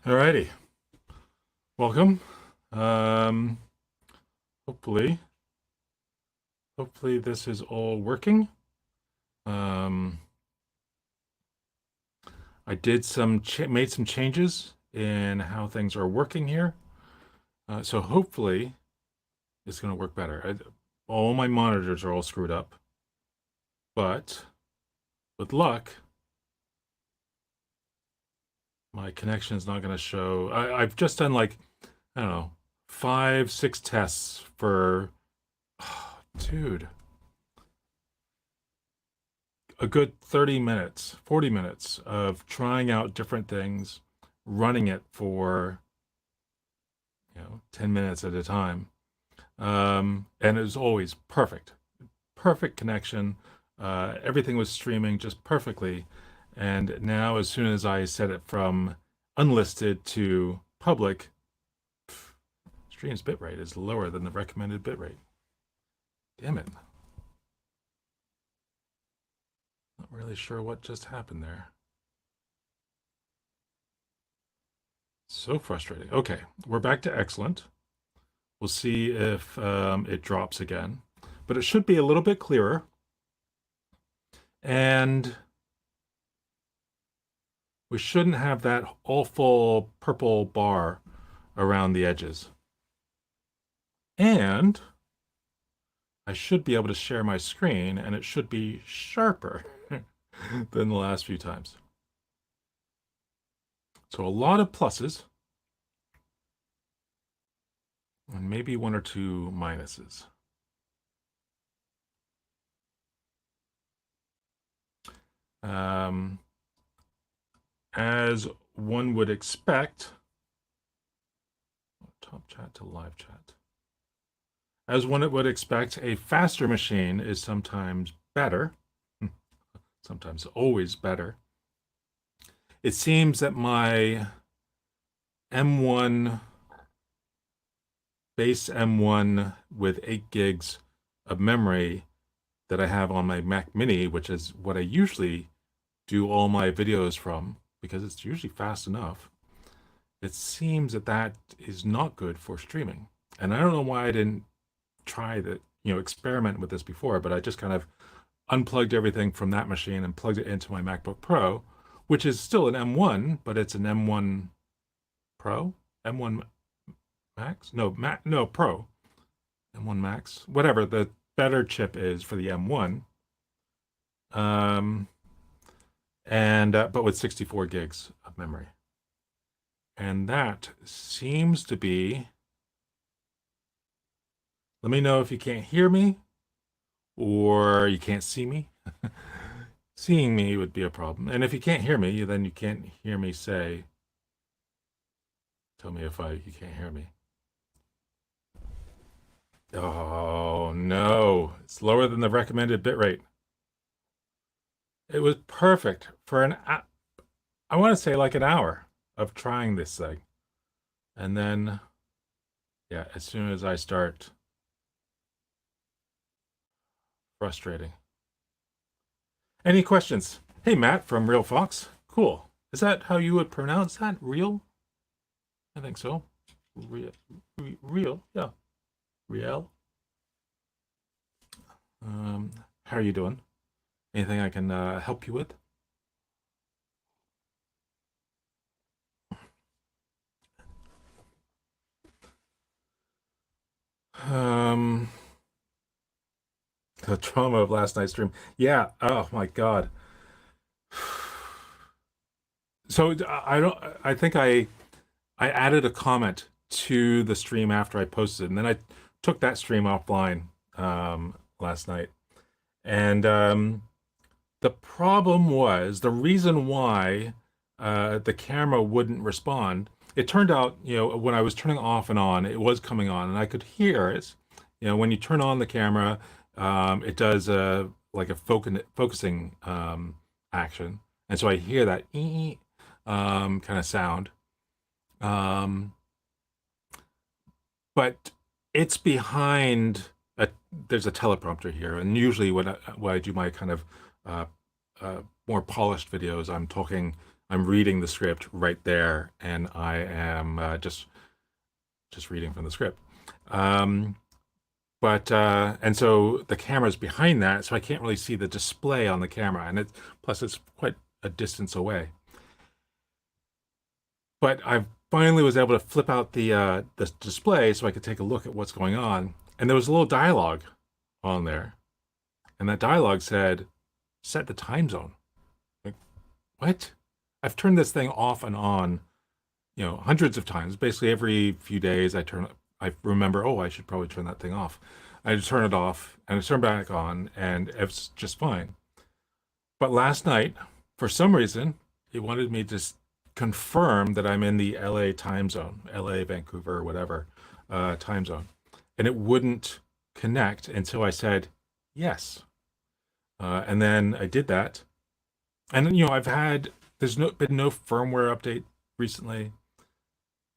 Alrighty, welcome. Um, hopefully, hopefully this is all working. Um, I did made some changes in how things are working here, so hopefully it's going to work better. All my monitors are all screwed up, but with luck, my connection is not going to show. I've just done like, I don't know, 5, 6 tests for, dude, a good 30 minutes, 40 minutes of trying out different things, running it for, 10 minutes at a time. And it was always perfect, perfect connection. Everything was streaming just perfectly. And now, as soon as I set it from unlisted to public, stream's bitrate is lower than the recommended bitrate. Damn it. Not really sure what just happened there. So frustrating. Okay, we're back to excellent. We'll see if it drops again, but it should be a little bit clearer. And we shouldn't have that awful purple bar around the edges. And I should be able to share my screen, and it should be sharper than the last few times. So a lot of pluses, and maybe 1 or 2 minuses. As one would expect, top chat to live chat. As one would expect, a faster machine is sometimes better, sometimes always better. It seems that my M1, base M1 with 8 gigs of memory that I have on my Mac Mini, which is what I usually do all my videos from, because it's usually fast enough, it seems that that is not good for streaming. And I don't know why I didn't try the, experiment with this before, but I just kind of unplugged everything from that machine and plugged it into my MacBook Pro, which is still an M1, but it's an M1 Pro, M1 Max? No, Pro, M1 Max, whatever the better chip is for the M1. But with 64 gigs of memory. And that seems to be, let me know if you can't hear me or you can't see me. Seeing me would be a problem. And if you can't hear me, then you can't hear me say, tell me if you can't hear me. Oh no, it's lower than the recommended bitrate. It was perfect for I want to say like an hour of trying this thing. And then, yeah, as soon as I start, frustrating. Any questions? Hey, Matt from Real Fox. Cool. Is that how you would pronounce that? Real? I think so. Real, yeah. Real. How are you doing? Anything I can help you with? The trauma of last night's stream. Yeah. Oh my God. So I think I added a comment to the stream after I posted it, and then I took that stream offline last night. And the problem was, the reason why the camera wouldn't respond, it turned out, when I was turning off and on, it was coming on, and I could hear it. When you turn on the camera, it does like a focusing action. And so I hear that kind of sound. But it's behind there's a teleprompter here, and usually when I do my kind of more polished videos, I'm talking I'm reading the script right there, and I am just reading from the script. Um, and so the camera's behind that, so I can't really see the display on the camera, and plus it's quite a distance away. But I finally was able to flip out the display so I could take a look at what's going on, and there was a little dialogue on there, and that dialogue said, "Set the time zone." Like, what? I've turned this thing off and on, hundreds of times. Basically, every few days, I remember, oh, I should probably turn that thing off. I just turn it off and I turn back on, and it's just fine. But last night, for some reason, it wanted me to confirm that I'm in the LA time zone, LA, Vancouver, whatever time zone, and it wouldn't connect until I said yes. And then I did that, and there's been no firmware update recently.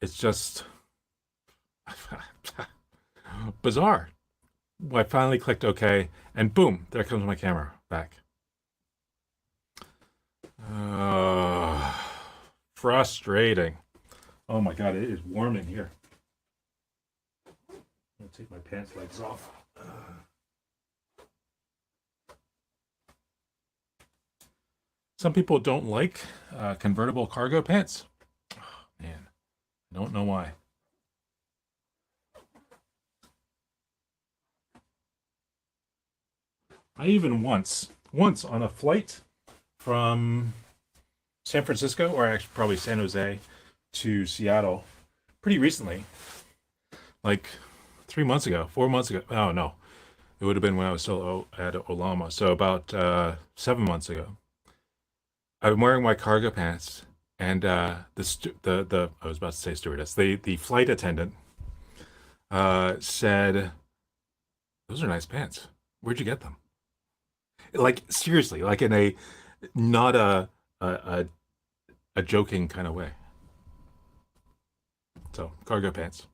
It's just bizarre. I finally clicked OK, and boom, there comes my camera back. Frustrating. Oh my God, it is warm in here. I'm gonna take my pants legs off. Some people don't like convertible cargo pants. Oh, man, I don't know why. I even once on a flight from San Francisco, or actually probably San Jose, to Seattle, pretty recently, like 3 months ago, 4 months ago. Oh no, it would have been when I was still at Olama. So about 7 months ago, I'm wearing my cargo pants, and the I was about to say stewardess, the flight attendant said, "Those are nice pants. Where'd you get them?" Like seriously, like in a not a a joking kind of way. So cargo pants.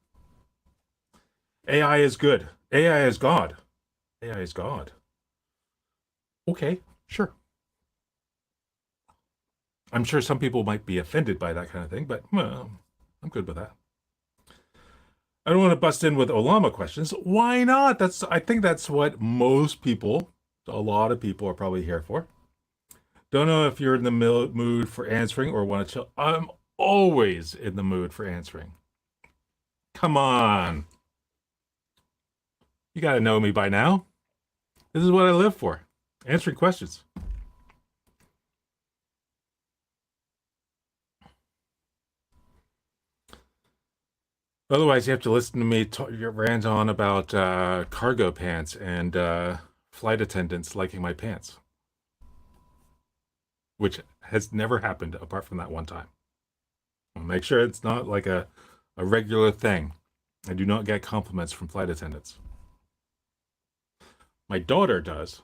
AI is good. AI is God. AI is God. Okay, sure. I'm sure some people might be offended by that kind of thing, but well, I'm good with that. I don't want to bust in with Olama questions. Why not? I think that's what most people, a lot of people are probably here for. Don't know if you're in the mood for answering or want to chill. I'm always in the mood for answering. Come on. You got to know me by now. This is what I live for, answering questions. Otherwise, you have to listen to me rant on about cargo pants and flight attendants liking my pants, which has never happened apart from that one time. I'll make sure it's not like a regular thing. I do not get compliments from flight attendants. My daughter does.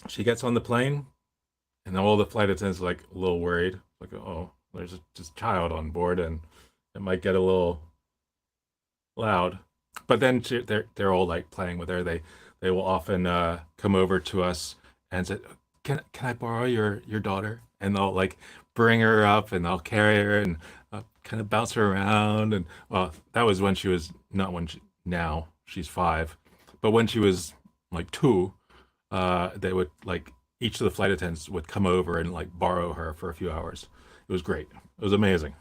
She gets on the plane, and all the flight attendants are like a little worried, like, oh, there's just a child on board, and it might get a little loud. But then they're all like playing with her. They will often come over to us and say, "Can I borrow your daughter?" And they'll like bring her up, and they'll carry her and kind of bounce her around. And well, that was when she was not when she, now she's 5, but when she was like 2, they would like each of the flight attendants would come over and like borrow her for a few hours. It was great. It was amazing.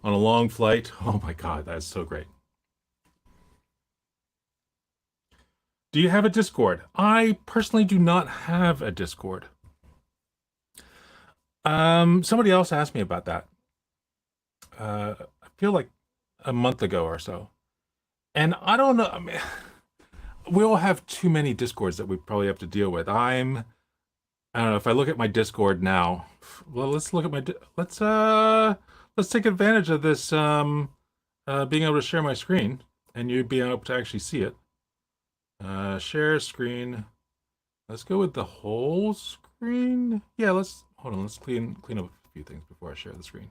On a long flight, oh my God, that's so great. Do you have a Discord? I personally do not have a Discord. Somebody else asked me about that. I feel like a month ago or so. And I don't know. I mean, we all have too many Discords that we probably have to deal with. I don't know if I look at my Discord now. Well, let's look at let's take advantage of this being able to share my screen and you being able to actually see it. Share screen. Let's go with the whole screen. Yeah, let's hold on. Let's clean up a few things before I share the screen.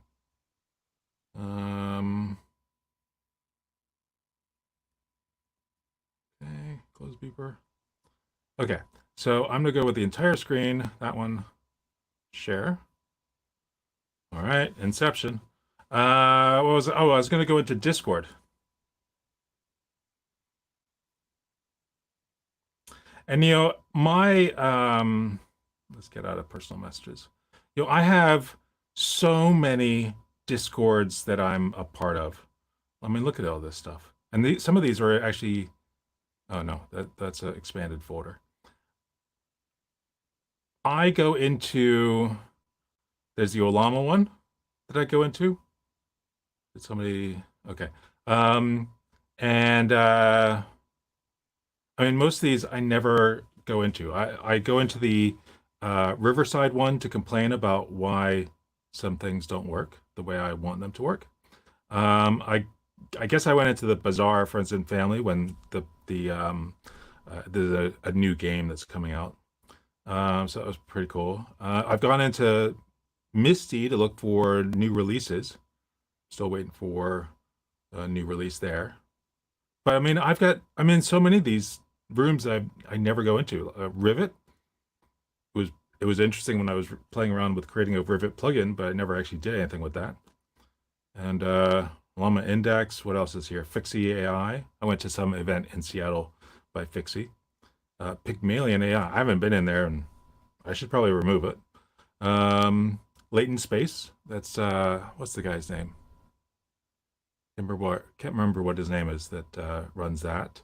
Okay, close beeper. Okay, so I'm gonna go with the entire screen. That one. Share. All right, Inception. What was I was going to go into Discord. And my let's get out of personal messages. I have so many Discords that I'm a part of. I mean, look at all this stuff. And some of these are actually, oh no, that's an expanded folder. I go into, there's the Olama one that I go into. Did somebody, okay. Um, and I mean, most of these I never go into. I go into the Riverside one to complain about why some things don't work the way I want them to work. I guess I went into the Bazaar Friends and Family when there's a new game that's coming out. So that was pretty cool. I've gone into Misty to look for new releases. Still waiting for a new release there. But I mean, I'm in so many of these rooms I never go into. Rivet was it was interesting when I was playing around with creating a Rivet plugin, but I never actually did anything with that. And Llama Index, what else is here? Fixie AI. I went to some event in Seattle by Fixie. Pygmalion AI. I haven't been in there, and I should probably remove it. Latent Space. That's what's the guy's name? Can't remember what his name is that runs that.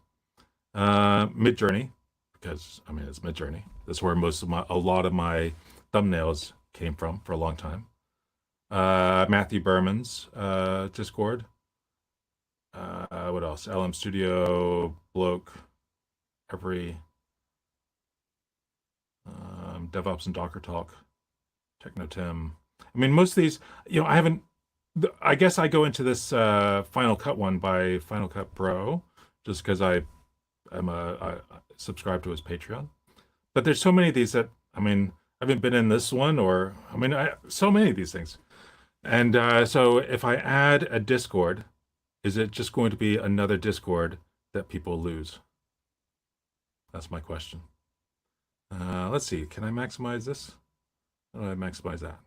Midjourney, because I mean it's Midjourney. That's where a lot of my thumbnails came from for a long time. Matthew Berman's Discord. What else? LM Studio, Bloke, every DevOps and Docker Talk, Techno Tim. I mean, most of these, I haven't. I guess I go into this Final Cut one by Final Cut Pro just because I subscribe to his Patreon. But there's so many of these that I mean, I haven't been in this one, or I mean, so many of these things. And so if I add a Discord, is it just going to be another Discord that people lose? That's my question. Let's see. Can I maximize this? How do I maximize that?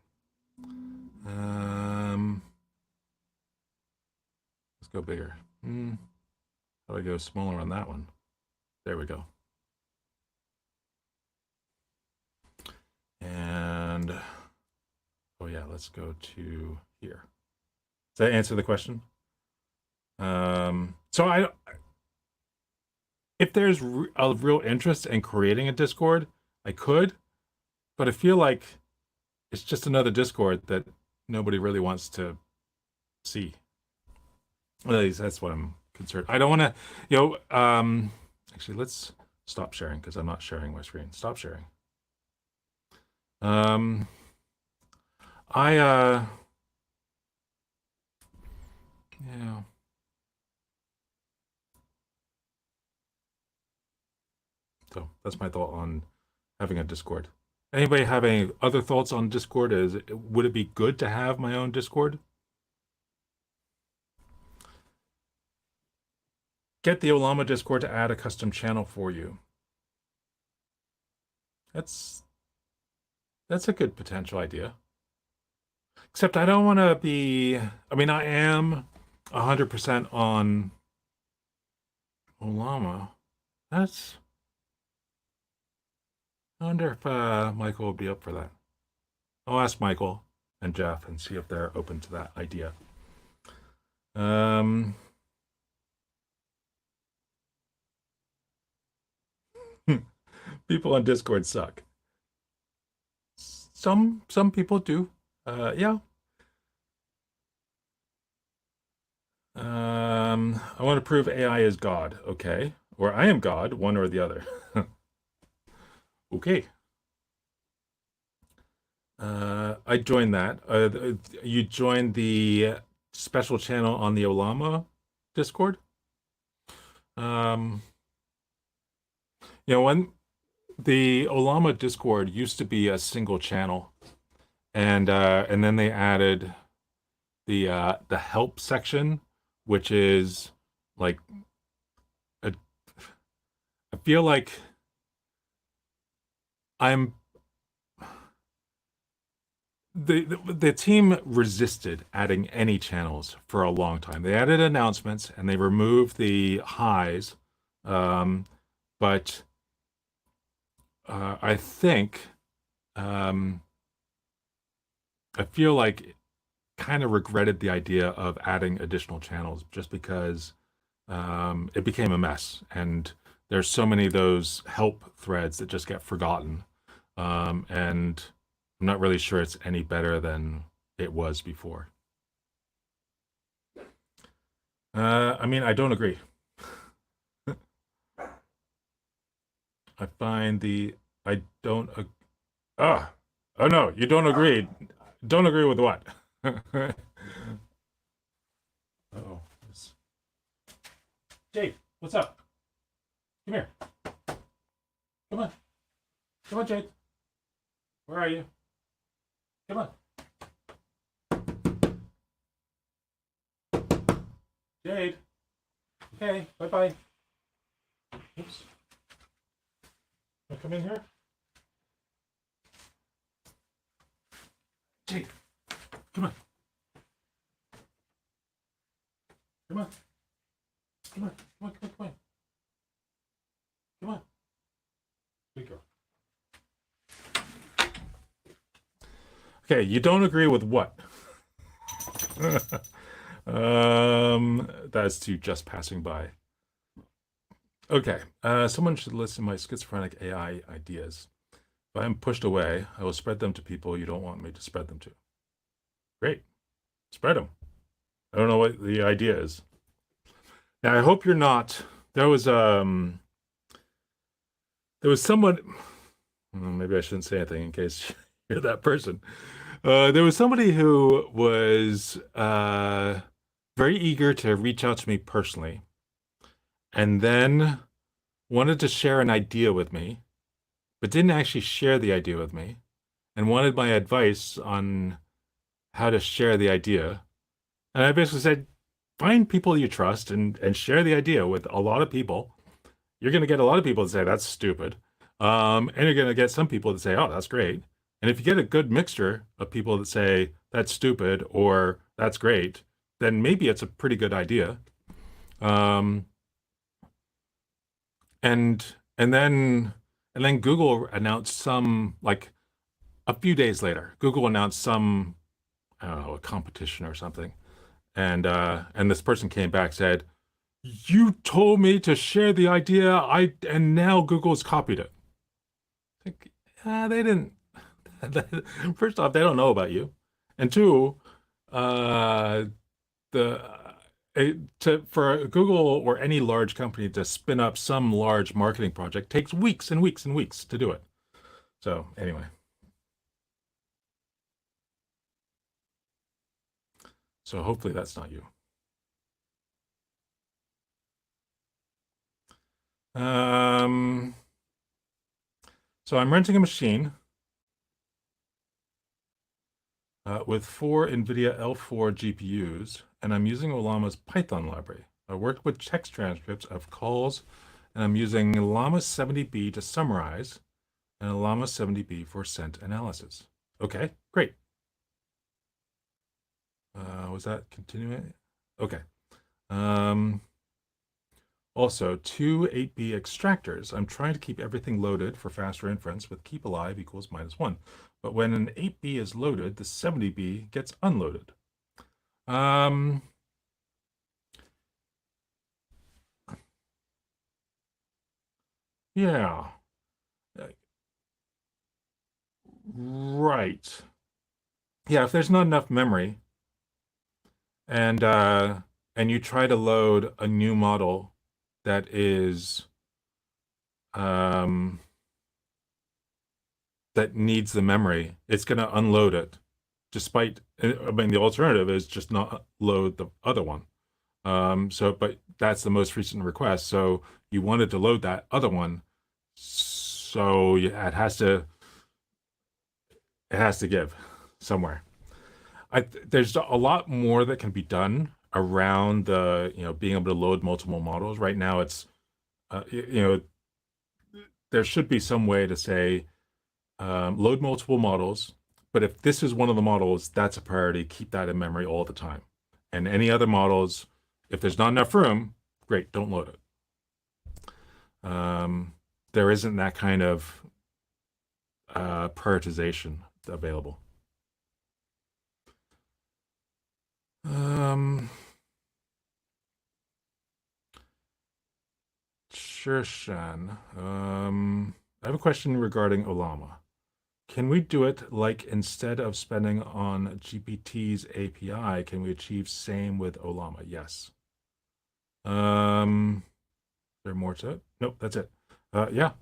Let's go bigger. How do I go smaller on that one? There we go. And oh yeah, let's go to here. Does that answer the question? So if there's a real interest in creating a Discord, I could, but I feel like it's just another Discord that nobody really wants to see. At least that's what I'm concerned. I don't want to, actually, let's stop sharing because I'm not sharing my screen. Stop sharing. Yeah. So that's my thought on having a Discord. Anybody have any other thoughts on Discord? Would it be good to have my own Discord? Get the Olama Discord to add a custom channel for you. That's a good potential idea. Except I don't want to be. I mean, I am 100% on Olama. I wonder if Michael will be up for that. I'll ask Michael and Jeff and see if they're open to that idea. People on Discord suck. Some people do. Yeah. I want to prove AI is God. Okay. Or I am God, one or the other. Okay. I joined that. You joined the special channel on the Olama Discord. When the Olama Discord used to be a single channel, and then they added the help section, which is like I feel like I'm the team resisted adding any channels for a long time. They added announcements and they removed the highs, um, but I think um, I feel like kind of regretted the idea of adding additional channels just because it became a mess and there's so many of those help threads that just get forgotten, and I'm not really sure it's any better than it was before. I mean, I don't agree. I find the I don't ah oh no, you don't agree. Don't agree with what? Oh, Jake, what's up? Come here. Come on. Come on, Jake. Where are you? Come on. Jade. Okay, bye-bye. Oops. Wanna come in here? Jade, come on. Come on. Come on. Come on, come on, come on. Come on. Good girl. Okay, you don't agree with what? That's to just passing by. Okay, someone should listen to my schizophrenic AI ideas. If I'm pushed away, I will spread them to people you don't want me to spread them to. Great, spread them. I don't know what the idea is. Now, I hope you're not. There was someone. Well, maybe I shouldn't say anything in case you're that person. There was somebody who was very eager to reach out to me personally, and then wanted to share an idea with me, but didn't actually share the idea with me, and wanted my advice on how to share the idea. And I basically said, find people you trust and share the idea with a lot of people. You're going to get a lot of people that say that's stupid, and you're going to get some people that say, oh, that's great. And if you get a good mixture of people that say that's stupid or that's great, then maybe it's a pretty good idea. Um, and and then Google announced some, like, a few days later. Google announced some, I don't know, a competition or something, and this person came back, said, "You told me to share the idea. And now Google's copied it." Like, they didn't. First off, they don't know about you, and two, uh, the for Google or any large company to spin up some large marketing project takes weeks and weeks and weeks to do it. So anyway, so hopefully that's not you. Um, so I'm renting a machine with 4 NVIDIA L4 GPUs, and I'm using Llama's Python library. I worked with text transcripts of calls, and I'm using Llama 70B to summarize, and Llama 70B for scent analysis. Okay, great. Was that continuing? Okay. Also, 2 8B extractors. I'm trying to keep everything loaded for faster inference with keep alive equals -1. But when an 8B is loaded, the 70B gets unloaded. Yeah. Right. Yeah, if there's not enough memory and you try to load a new model that is that needs the memory, it's going to unload it. Despite, I mean, the alternative is just not load the other one. But that's the most recent request. So you wanted to load that other one. So it has to give somewhere. There's a lot more that can be done around the, being able to load multiple models. Right now, it's, there should be some way to say, load multiple models, But if this is one of the models, that's a priority. Keep that in memory all the time. And any other models, if there's not enough room, great, don't load it. There isn't that kind of prioritization available. Sure, Shan. I have a question regarding Olama. Can we do it like instead of spending on GPT's API, can we achieve same with Olama? Yes. Is there more to it? Nope, that's it. Yeah.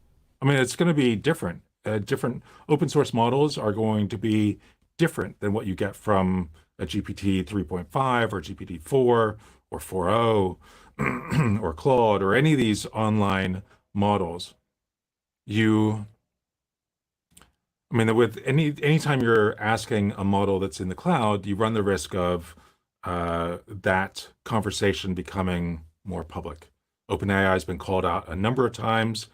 I mean, it's going to be different. Different open source models are going to be different than what you get from a GPT 3.5 or GPT 4 or 4.0 or Claude or any of these online models. I mean, with anytime you're asking a model that's in the cloud, you run the risk of that conversation becoming more public. OpenAI has been called out a number of times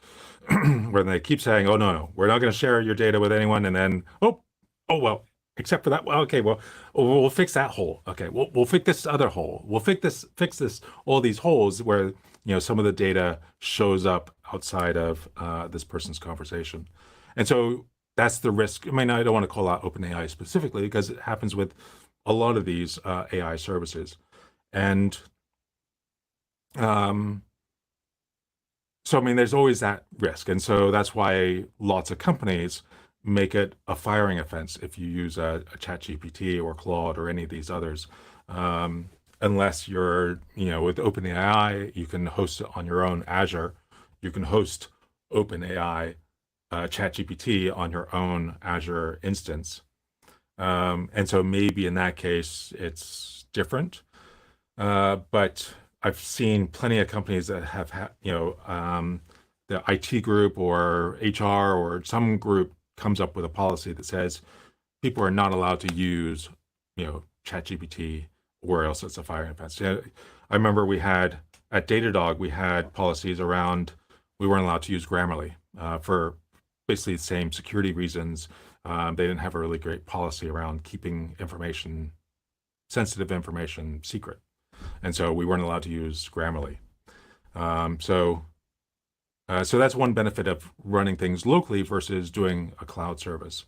where they keep saying, "Oh no, we're not going to share your data with anyone," and then, oh well, except for that. Well, okay, well, we'll fix that hole. Okay, we'll fix this other hole. We'll fix this all these holes where some of the data shows up outside of this person's conversation, and so that's the risk. I mean, I don't want to call out OpenAI specifically because it happens with a lot of these AI services, and so I mean, there's always that risk, and so that's why lots of companies make it a firing offense if you use a ChatGPT or Claude or any of these others. Unless you're, with OpenAI, you can host it on your own Azure. You can host OpenAI ChatGPT on your own Azure instance. And so maybe in that case, it's different. But I've seen plenty of companies that have had, the IT group or HR or some group comes up with a policy that says people are not allowed to use, ChatGPT, or else it's a firing offense. Yeah, I remember we had at Datadog, we had policies around we weren't allowed to use Grammarly for basically the same security reasons. They didn't have a really great policy around keeping sensitive information secret. And so we weren't allowed to use Grammarly. So that's one benefit of running things locally versus doing a cloud service.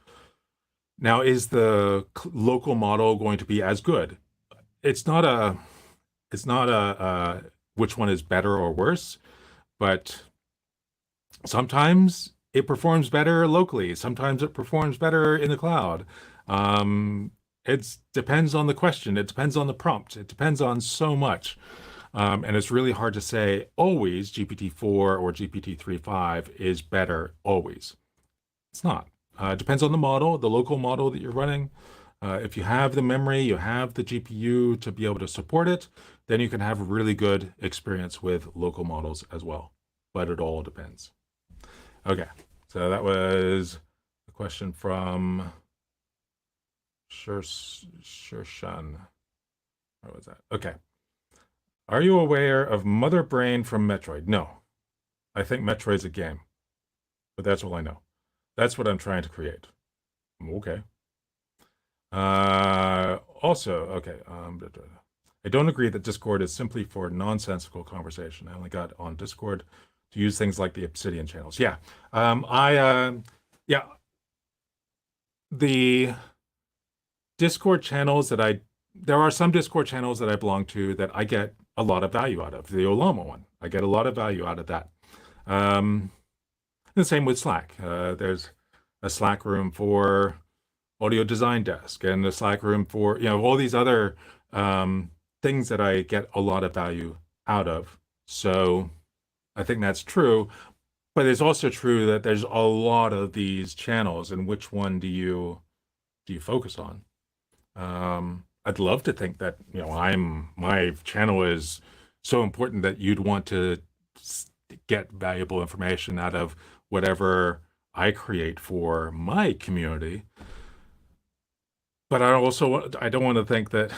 Now, is the local model going to be as good? It's not a which one is better or worse, but sometimes it performs better locally. Sometimes it performs better in the cloud. It depends on the question. It depends on the prompt. It depends on so much. And it's really hard to say always GPT-4 or GPT-3.5 is better always. It's not. It depends on the model, the local model that you're running. If you have the memory, you have the GPU to be able to support it, then you can have a really good experience with local models as well. But it all depends. Okay, so that was a question from Shershan. What was that? Okay. Are you aware of Mother Brain from Metroid? No. I think Metroid's a game. But that's all I know. That's what I'm trying to create. Okay. Also, okay. I don't agree that Discord is simply for nonsensical conversation. I only got on Discord to use things like the Obsidian channels. Yeah. Yeah. The Discord channels there are some Discord channels that I belong to that I get a lot of value out of. The Olama one, I get a lot of value out of that. The same with Slack. There's a Slack room for Audio Design Desk and a Slack room for, all these other things that I get a lot of value out of. So I think that's true. But it's also true that there's a lot of these channels, and which one do you focus on? I'd love to think that, my channel is so important that you'd want to get valuable information out of whatever I create for my community. But I don't want to think that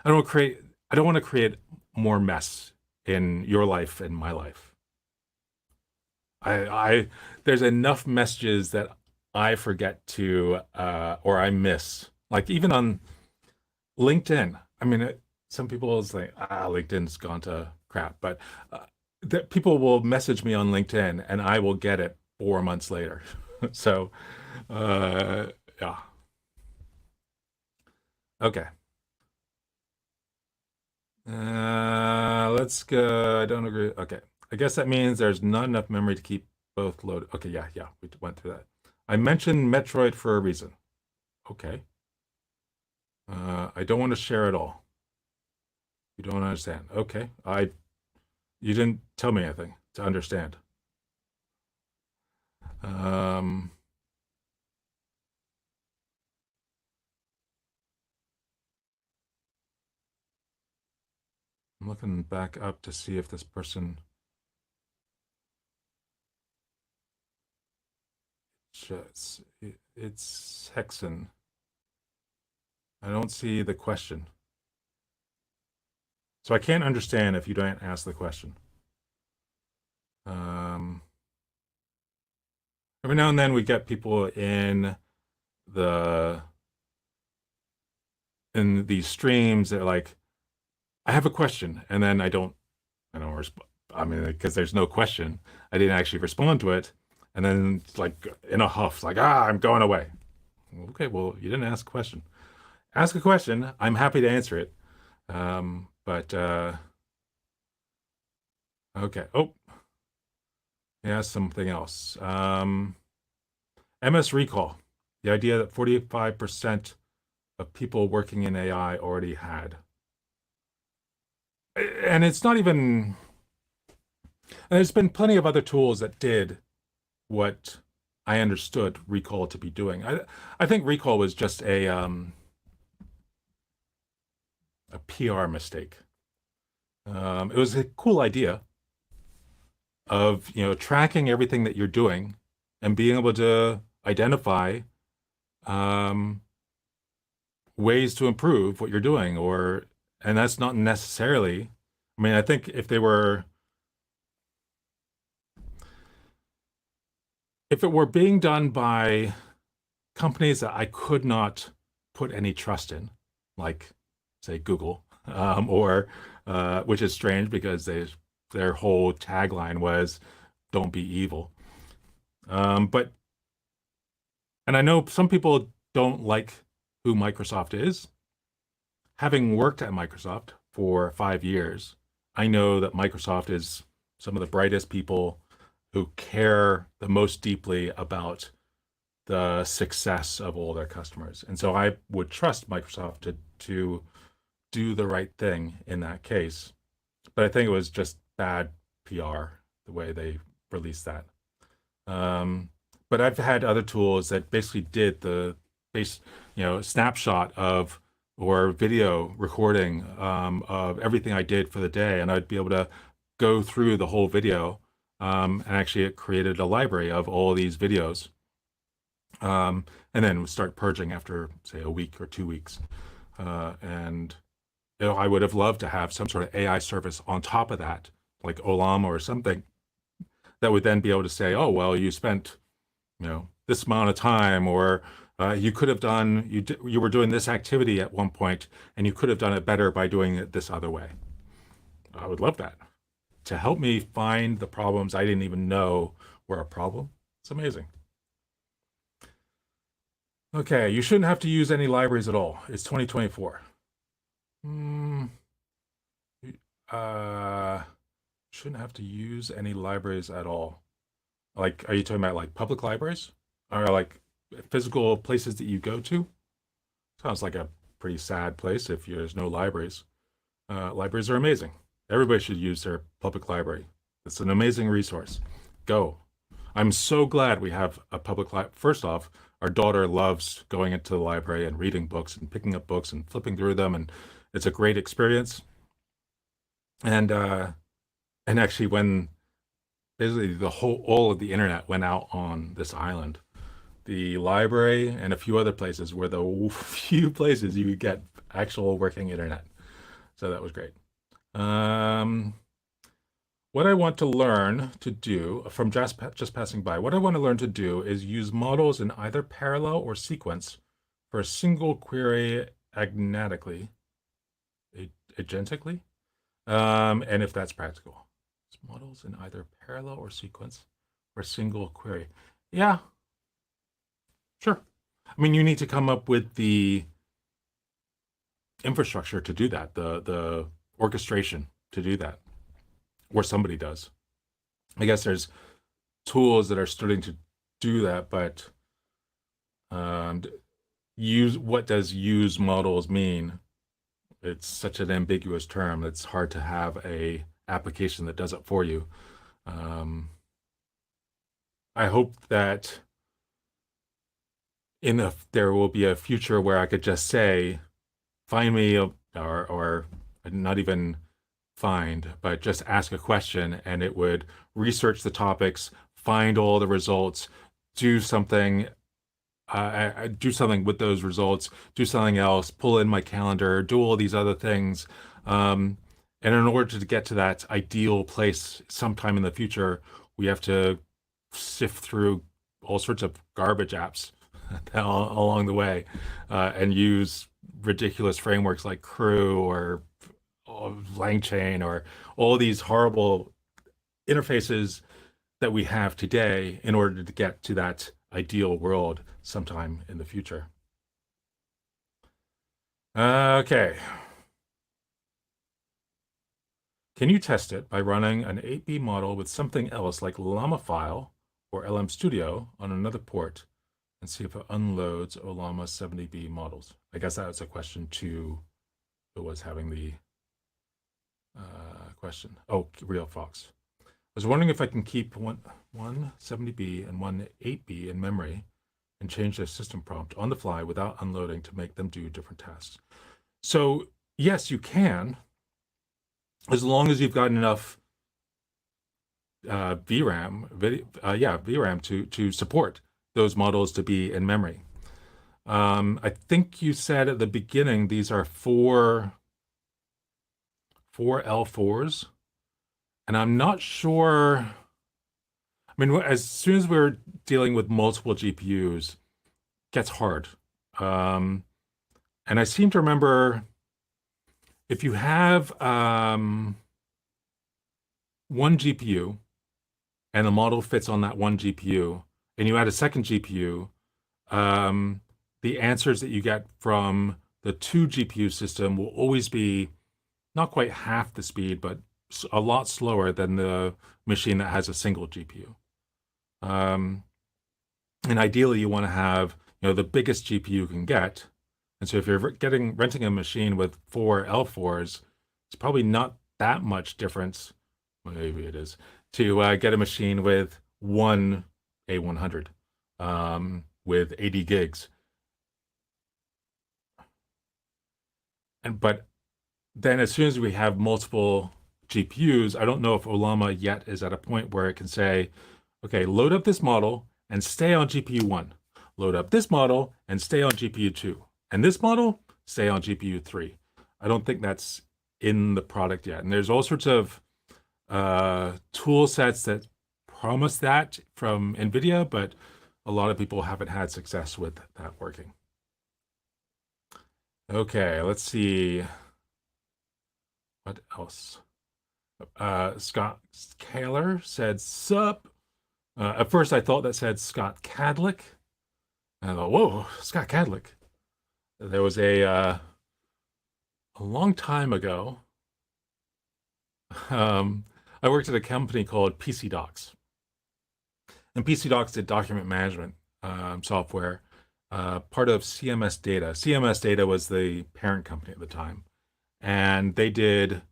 I don't want to create more mess in your life and my life. There's enough messages that I forget to, or I miss. Like even on LinkedIn, I mean, some people will say, LinkedIn's gone to crap, but uh, that people will message me on LinkedIn and I will get it 4 months later. So, uh, yeah. Okay. Let's go. I don't agree. Okay. I guess that means there's not enough memory to keep both loaded. Okay, yeah, yeah, we went through that. I mentioned Metroid for a reason. Okay. I don't want to share it all. You don't understand. Okay. You didn't tell me anything to understand. Um, I'm looking back up to see if this person just, it's Hexen. I don't see the question. So I can't understand if you don't ask the question. Um, every now and then we get people the in these streams that are like, I have a question, and then I don't respond. I mean, because there's no question, I didn't actually respond to it, and then it's like in a huff, like, I'm going away. Okay, well, you didn't ask a question. Ask a question. I'm happy to answer it. But okay. Oh, yeah, something else. MS Recall. The idea that 45% of people working in AI already had. And it's not even, there's been plenty of other tools that did what I understood Recall to be doing. I think Recall was just a PR mistake. It was a cool idea of, tracking everything that you're doing and being able to identify um, ways to improve what you're doing, and that's not necessarily, I mean, I think if it were being done by companies that I could not put any trust in, like say Google, or which is strange because their whole tagline was "Don't be evil." But and I know some people don't like who Microsoft is. Having worked at Microsoft for 5 years, I know that Microsoft is some of the brightest people who care the most deeply about the success of all their customers. And so I would trust Microsoft to do the right thing in that case. But I think it was just bad PR the way they released that. Um, but I've had other tools that basically did the base, snapshot of or video recording of everything I did for the day, and I'd be able to go through the whole video. And actually, it created a library of all these videos, and then start purging after, say, a week or 2 weeks. And I would have loved to have some sort of AI service on top of that, like Olam or something, that would then be able to say, oh, well, you spent, this amount of time, or you could have done, you were doing this activity at one point, and you could have done it better by doing it this other way. I would love that to help me find the problems I didn't even know were a problem. It's amazing. Okay, you shouldn't have to use any libraries at all. It's 2024. Hmm. Uh, shouldn't have to use any libraries at all. Like, are you talking about like public libraries or like physical places that you go to? Sounds like a pretty sad place if there's no libraries. Libraries are amazing. Everybody should use their public library. It's an amazing resource. Go. I'm so glad we have a public library. First off, our daughter loves going into the library and reading books and picking up books and flipping through them, and it's a great experience. And actually, when basically the whole all of the internet went out on this island, the library and a few other places were the few places you could get actual working internet. So that was great. Um, what I want to learn to do from just passing by, what I want to learn to do is use models in either parallel or sequence for a single query agnatically, agentically, and if that's practical. Models in either parallel or sequence for a single query. Yeah, sure. I mean, you need to come up with the infrastructure to do that, the orchestration to do that, or somebody does. I guess there's tools that are starting to do that, but um, what does use models mean? It's such an ambiguous term. It's hard to have a application that does it for you. I hope that there will be a future where I could just say, find me or not even find, but just ask a question and it would research the topics, find all the results, do something do something with those results, do something else, pull in my calendar, do all these other things. And in order to get to that ideal place sometime in the future, we have to sift through all sorts of garbage apps along the way and use ridiculous frameworks like Crew or LangChain or all these horrible interfaces that we have today in order to get to that ideal world sometime in the future. Okay. Can you test it by running an 8B model with something else like Llama File or LM Studio on another port and see if it unloads Olama 70B models? I guess that was a question to who was having the question. Oh, Real Fox. I was wondering if I can keep one 70B and one 8B in memory and change their system prompt on the fly without unloading to make them do different tasks. So yes, you can, as long as you've got enough VRAM, VRAM to support those models to be in memory. I think you said at the beginning these are four L4s, and I'm not sure. I mean, as soon as we're dealing with multiple GPUs, it gets hard. And I seem to remember if you have one GPU and the model fits on that one GPU, and you add a second GPU, the answers that you get from the two GPU system will always be not quite half the speed, but a lot slower than the machine that has a single GPU. And ideally, you want to have the biggest GPU you can get. And so if you're renting a machine with four L4s, it's probably not that much difference. Well, maybe it is to get a machine with one A100 with 80 gigs. But then as soon as we have multiple GPUs, I don't know if Olama yet is at a point where it can say, okay, load up this model and stay on GPU 1. Load up this model and stay on GPU 2. And this model, stay on GPU 3. I don't think that's in the product yet. And there's all sorts of tool sets that promise that from NVIDIA, but a lot of people haven't had success with that working. Okay, let's see. What else? Scott Kaler said, sup. At first, I thought that said Scott Cadlick. And I thought, whoa, Scott Cadlick. There was a long time ago, I worked at a company called PC Docs. And PC Docs did document management software, part of CMS Data. CMS Data was the parent company at the time. And they did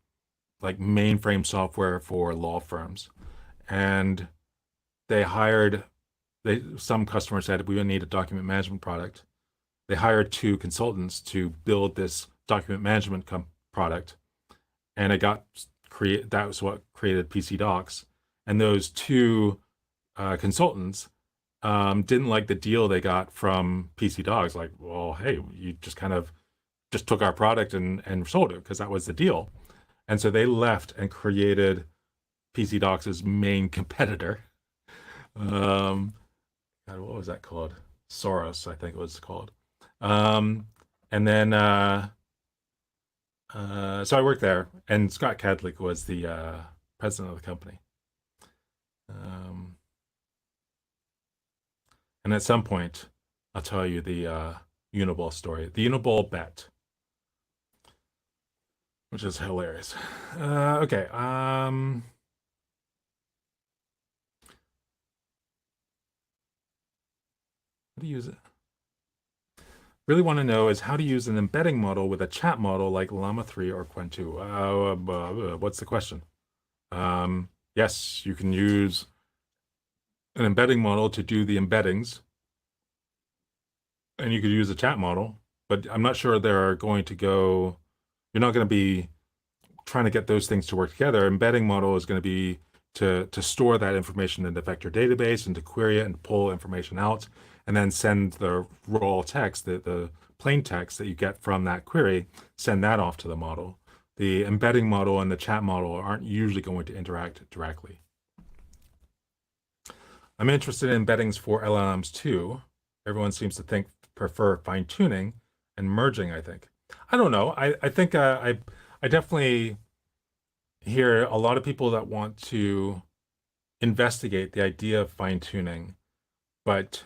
like mainframe software for law firms. And some customers said, we need a document management product. They hired two consultants to build this document management product. And that was what created PC Docs. And those two consultants didn't like the deal they got from PC Docs. Like, well, hey, you just took our product and sold it because that was the deal. And so they left and created PC Docs's main competitor. Um, God, what was that called? Soros, I think it was called. Um, and then so I worked there, and Scott Cadlick was the president of the company. Um, and at some point, I'll tell you the Uniball story, the Uniball bet, which is hilarious. Okay. How to use it? Really want to know is how to use an embedding model with a chat model like Llama 3 or Qwen 2. What's the question? Yes, you can use an embedding model to do the embeddings, and you could use a chat model, but I'm not sure they're going to go, you're not going to be trying to get those things to work together. Embedding model is going to be to store that information in the vector database and to query it and pull information out and then send the raw text, the plain text that you get from that query, send that off to the model. The embedding model and the chat model aren't usually going to interact directly. I'm interested in embeddings for LLMs too. Everyone seems to prefer fine tuning and merging, I think. I don't know. I think I definitely hear a lot of people that want to investigate the idea of fine tuning, but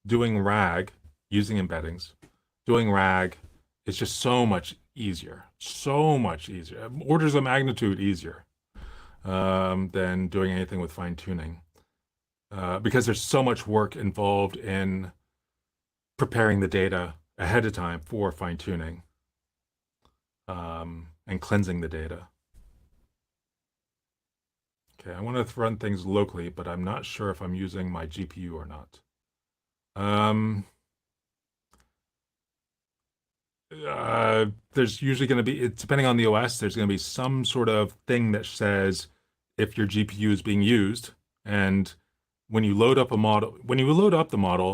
doing RAG, using embeddings, doing RAG is just so much easier, orders of magnitude easier than doing anything with fine tuning. Because there's so much work involved in preparing the data ahead of time for fine tuning and cleansing the data. Okay, I want to run things locally, but I'm not sure if I'm using my GPU or not. There's usually going to be, depending on the OS, there's going to be some sort of thing that says if your GPU is being used, and when you load up the model,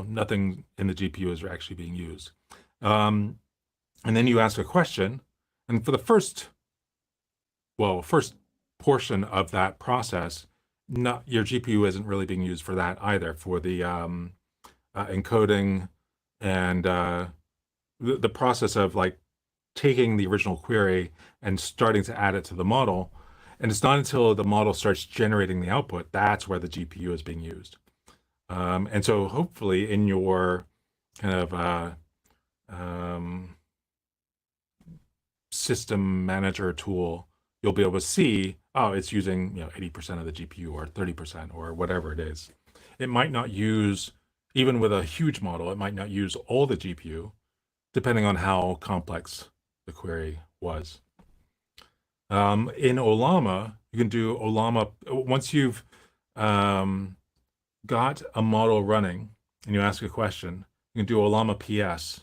nothing in the GPU is actually being used. And then you ask a question, and for the first portion of that process, your GPU isn't really being used for that either, for the encoding and the process of like taking the original query and starting to add it to the model. And it's not until the model starts generating the output, that's where the GPU is being used. And so hopefully in your kind of system manager tool, you'll be able to see, oh, it's using 80% of the GPU or 30% or whatever it is. It might not use, even with a huge model, it might not use all the GPU, depending on how complex the query was. In Ollama, you can do Ollama, once you've got a model running and you ask a question, you can do Ollama PS,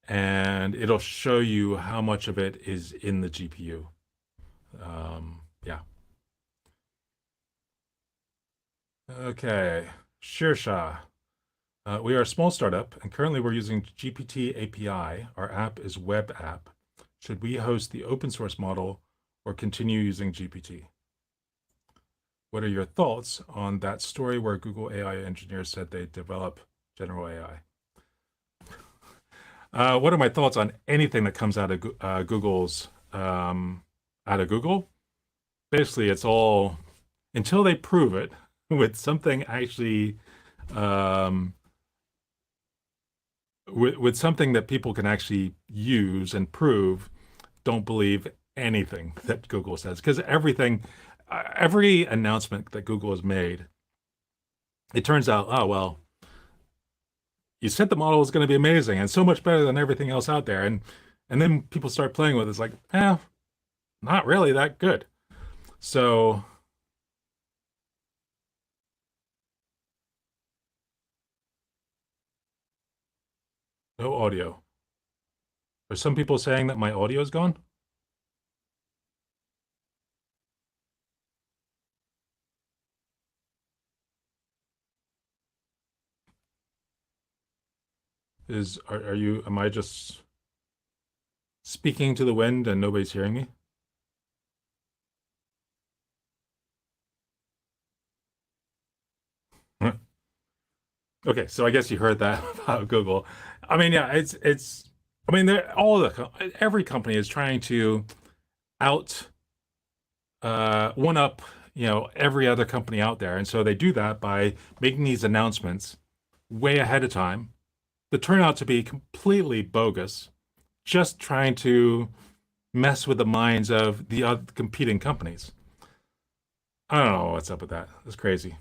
and it'll show you how much of it is in the GPU. Yeah. Okay, Shirsha. We are a small startup, and currently we're using GPT API. Our app is web app. Should we host the open source model or continue using GPT? What are your thoughts on that story where Google AI engineers said they develop general AI? What are my thoughts on anything that comes out of Google's out of Google? Basically, it's all until they prove it with something actually with something that people can actually use and prove. Don't believe anything that Google says, because every announcement that Google has made, it turns out, oh well, you said the model was going to be amazing and so much better than everything else out there, and then people start playing with it. It's like, not really that good. So no audio. Are some people saying that my audio is gone? Am I just speaking to the wind and nobody's hearing me? Okay, so I guess you heard that about Google. I mean, yeah, I mean, every company is trying to out one up, every other company out there. And so they do that by making these announcements way ahead of time that turn out to be completely bogus, just trying to mess with the minds of the other competing companies. I don't know what's up with that. It's crazy.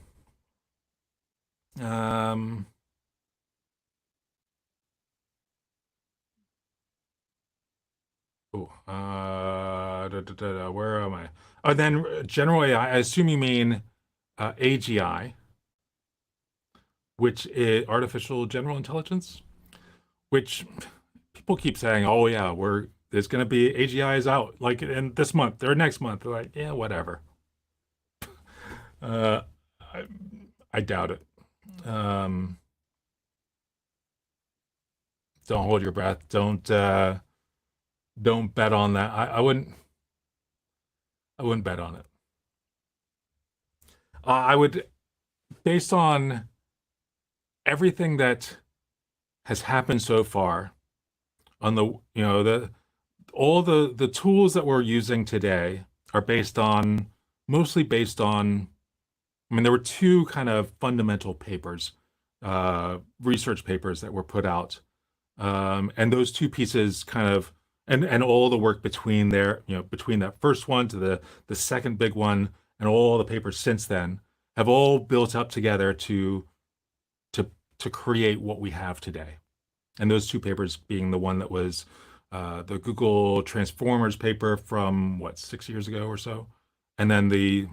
Um, where am I? Oh, then general AI, I assume you mean AGI, which is artificial general intelligence, which people keep saying, "Oh yeah, there's going to be AGI is out like in this month or next month." They're like, yeah, whatever. Uh, I, I doubt it. Um, don't hold your breath. Don't bet on that. I wouldn't bet on it. I would, based on everything that has happened so far, on the all the tools that we're using today are mostly based on. I mean, there were two kind of fundamental papers, research papers that were put out, and those two pieces kind of, and all the work between there, between that first one to the second big one, and all the papers since then have all built up together to to create what we have today. And those two papers being the one that was the Google Transformers paper from what, 6 years ago or so, and then I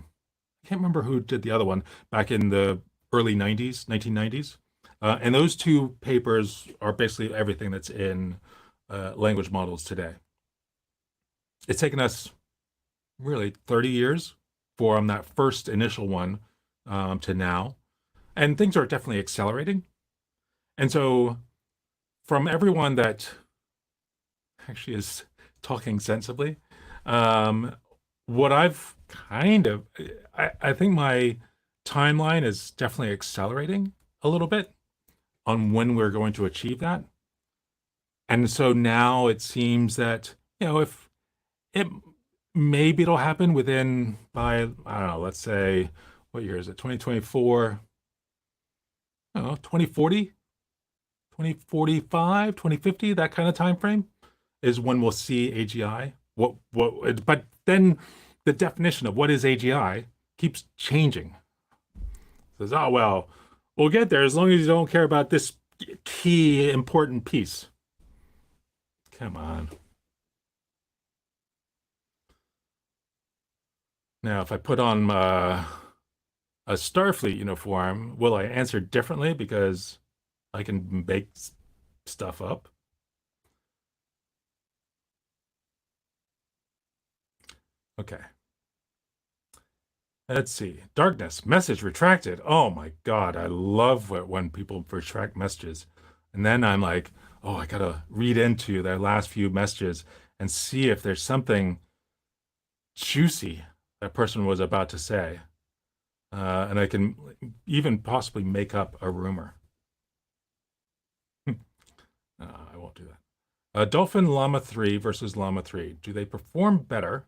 can't remember who did the other one back in the early 90s, 1990s. And those two papers are basically everything that's in language models today. It's taken us really 30 years from that first initial one to now. And things are definitely accelerating. And so, from everyone that actually is talking sensibly, um, what I've kind of, I think my timeline is definitely accelerating a little bit on when we're going to achieve that. And so now it seems that, if it maybe it'll happen within by, I don't know, let's say, what year is it? 2024, I don't know, 2040, 2045, 2050, that kind of time frame is when we'll see AGI. But then the definition of what is AGI keeps changing. It says, oh, well, we'll get there as long as you don't care about this key important piece. Come on. Now, if I put on a Starfleet uniform, will I answer differently because I can make stuff up? Okay. Let's see. Darkness, message retracted. Oh my God, I love when people retract messages. And then I'm like, oh, I gotta read into their last few messages and see if there's something juicy that person was about to say. And I can even possibly make up a rumor. I won't do that. Dolphin Llama 3 versus Llama 3. Do they perform better?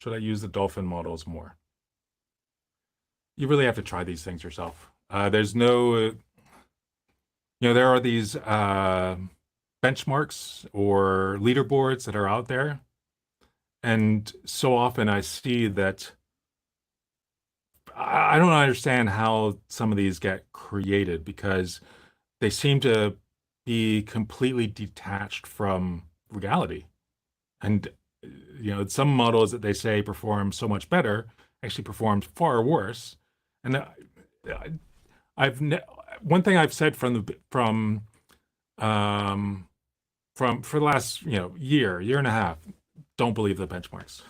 Should I use the Dolphin models more? You really have to try these things yourself. There's no, there are these benchmarks or leaderboards that are out there. And so often I see that I don't understand how some of these get created because they seem to be completely detached from reality. And some models that they say perform so much better actually performed far worse. And I- I've ne one thing I've said um from for the last year and a half, don't believe the benchmarks.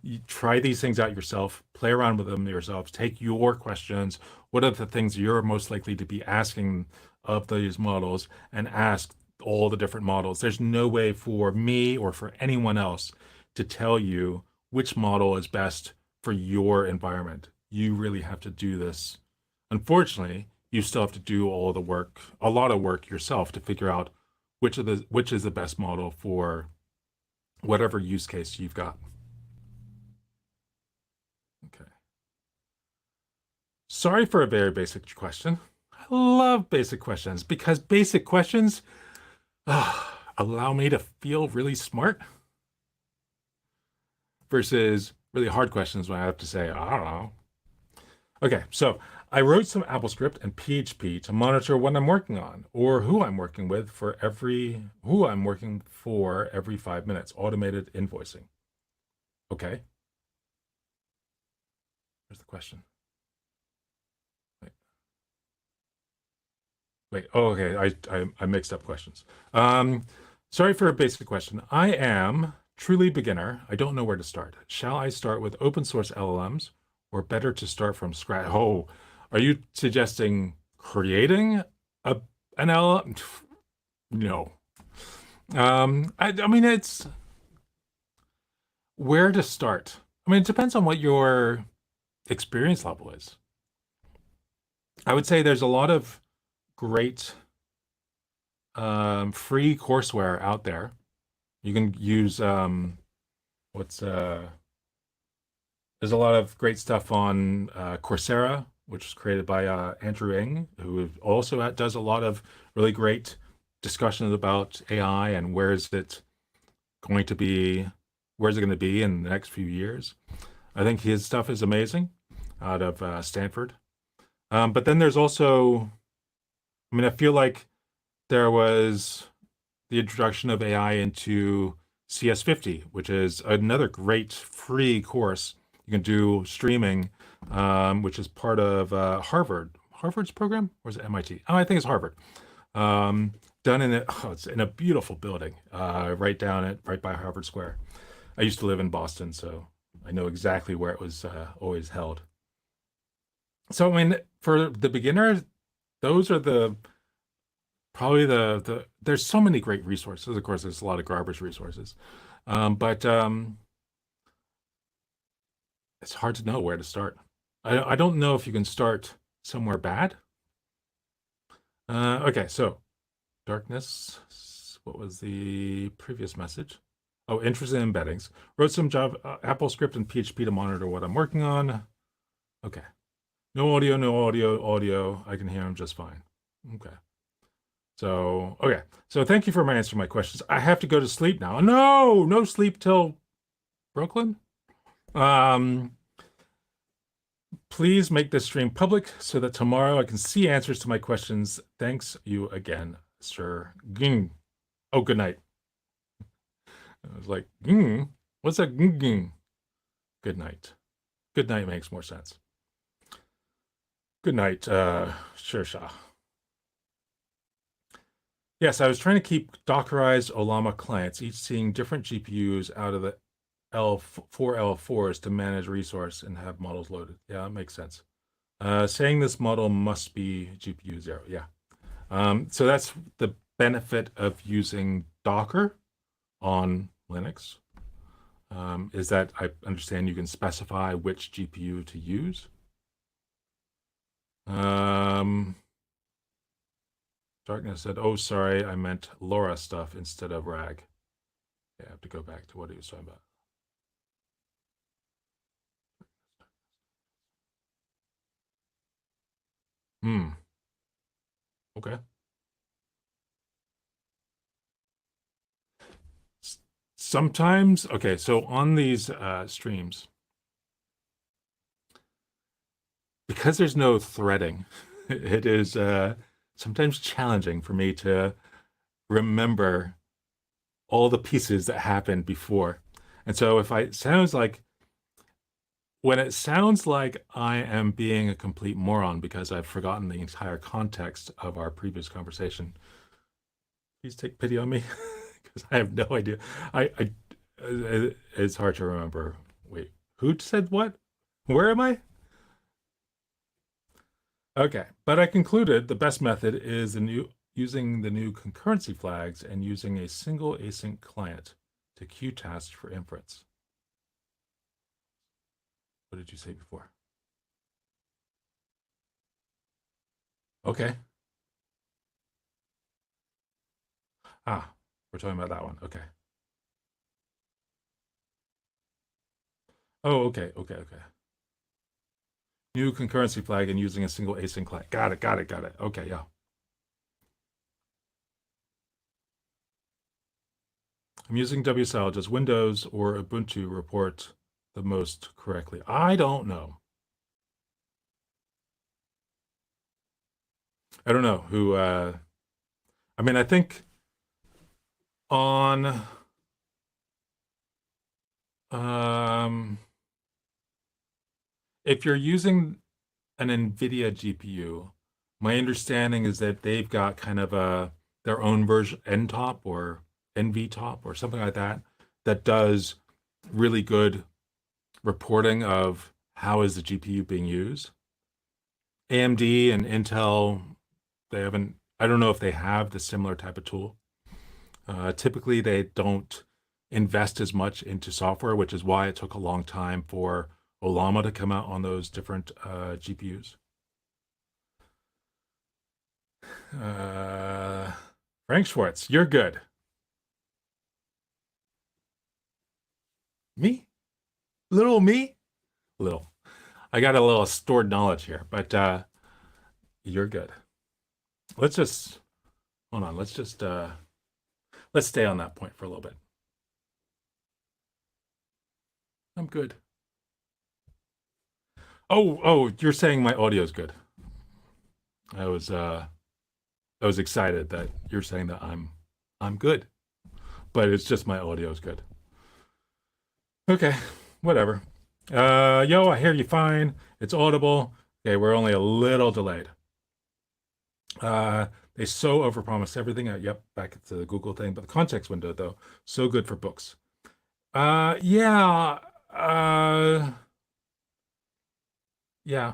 You try these things out yourself, play around with them yourselves, take your questions. What are the things you're most likely to be asking of these models and ask all the different models? There's no way for me or for anyone else to tell you which model is best for your environment. You really have to do this. Unfortunately, you still have to do all the work, a lot of work yourself to figure out which is the best model for whatever use case you've got. Okay. Sorry for a very basic question. I love basic questions because basic questions allow me to feel really smart versus really hard questions when I have to say, I don't know. Okay, so I wrote some AppleScript and PHP to monitor what I'm working on or who I'm working with for who I'm working for every 5 minutes. Automated invoicing. Okay. Here's the question. Wait. Wait. Oh, okay. I mixed up questions. Sorry for a basic question. I am truly beginner. I don't know where to start. Shall I start with open source LLMs or better to start from scratch? Oh, are you suggesting creating an LLM? No. I mean, it's where to start. I mean, it depends on what your experience level is. I would say there's a lot of great free courseware out there. You can use what's there's a lot of great stuff on Coursera, which was created by Andrew Ng, who also does a lot of really great discussions about AI and going to be, where's it going to be in the next few years. I think his stuff is amazing out of Stanford. But then there's also, I mean, I feel like there was the introduction of AI into CS50, which is another great free course. You can do streaming, which is part of Harvard's program, or is it MIT? Oh, I think it's Harvard. Done in it's in a beautiful building, right by Harvard Square. I used to live in Boston, so I know exactly where it was always held. So, I mean, for the beginner, those are probably there's so many great resources. Of course, there's a lot of garbage resources. But it's hard to know where to start. I don't know if you can start somewhere bad. Okay, so darkness. What was the previous message? Oh, interest in embeddings. Wrote some AppleScript and PHP to monitor what I'm working on. Okay. No audio, no audio, audio. I can hear him just fine. Okay. So, okay. So thank you for answering my questions. I have to go to sleep now. No, no sleep till Brooklyn. Please make this stream public so that tomorrow I can see answers to my questions. Thanks you again, sir. Ging. Oh, good night. I was like, what's that? Ging. Good night. Good night makes more sense. Good night, Shersha. Yes, I was trying to keep Dockerized Olama clients, each seeing different GPUs out of the L4 to manage resource and have models loaded. Yeah, that makes sense. Saying this model must be GPU 0. Yeah. So that's the benefit of using Docker on Linux, is that I understand you can specify which GPU to use. Darkness said, oh, sorry, I meant LoRa stuff instead of RAG. Yeah, I have to go back to what he was talking about. Okay. Sometimes, okay, so on these streams, because there's no threading, it is sometimes challenging for me to remember all the pieces that happened before. And so when it sounds like I am being a complete moron because I've forgotten the entire context of our previous conversation, please take pity on me because I have no idea. It's hard to remember. Wait, who said what? Where am I? Okay, but I concluded the best method is using the new concurrency flags and using a single async client to queue tasks for inference. What did you say before? Okay. Ah, we're talking about that one. Okay. Oh, okay, okay, okay. New concurrency flag and using a single async flag. Got it, got it, got it. Okay, yeah. I'm using WSL. Does Windows or Ubuntu report the most correctly? I don't know. I don't know who I mean, I think on um if you're using an NVIDIA GPU, my understanding is that they've got kind of a their own version, NTOP or NVTOP or something like that, that does really good reporting of how is the GPU being used. AMD and Intel, they haven't, I don't know if they have the similar type of tool. Typically, they don't invest as much into software, which is why it took a long time for Olama to come out on those different GPUs. Uh, Frank Schwartz, you're good. Me? Little me? Little. I got a little stored knowledge here, but you're good. Let's just hold on. Let's stay on that point for a little bit. I'm good. Oh, you're saying my audio is good. I was uh I was excited that you're saying that I'm good, but it's just my audio is good. Okay, whatever. Yo, I hear you fine. It's audible. Okay, we're only a little delayed. They so overpromise everything. Yep, back to the Google thing, but the context window though, so good for books. Yeah, yeah.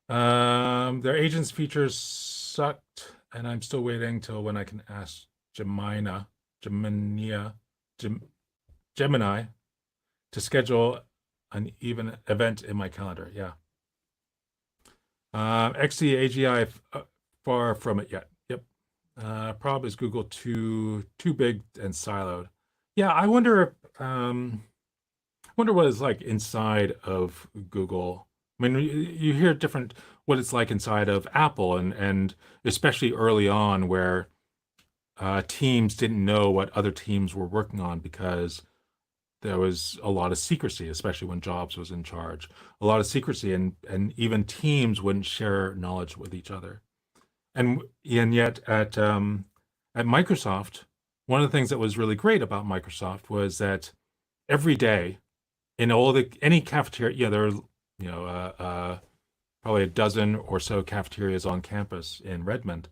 Their agents features sucked, and I'm still waiting till when I can ask Gemini, Gem, Gemini to schedule an even event in my calendar. Yeah. XC AGI far from it yet. Yep. Problem is Google too big and siloed. Yeah, I wonder what it's like inside of Google. I mean, you hear different what it's like inside of Apple and especially early on where teams didn't know what other teams were working on because there was a lot of secrecy, especially when Jobs was in charge. A lot of secrecy and even teams wouldn't share knowledge with each other. And yet at Microsoft, one of the things that was really great about Microsoft was that every day in all the any cafeteria, yeah, there are probably a dozen or so cafeterias on campus in Redmond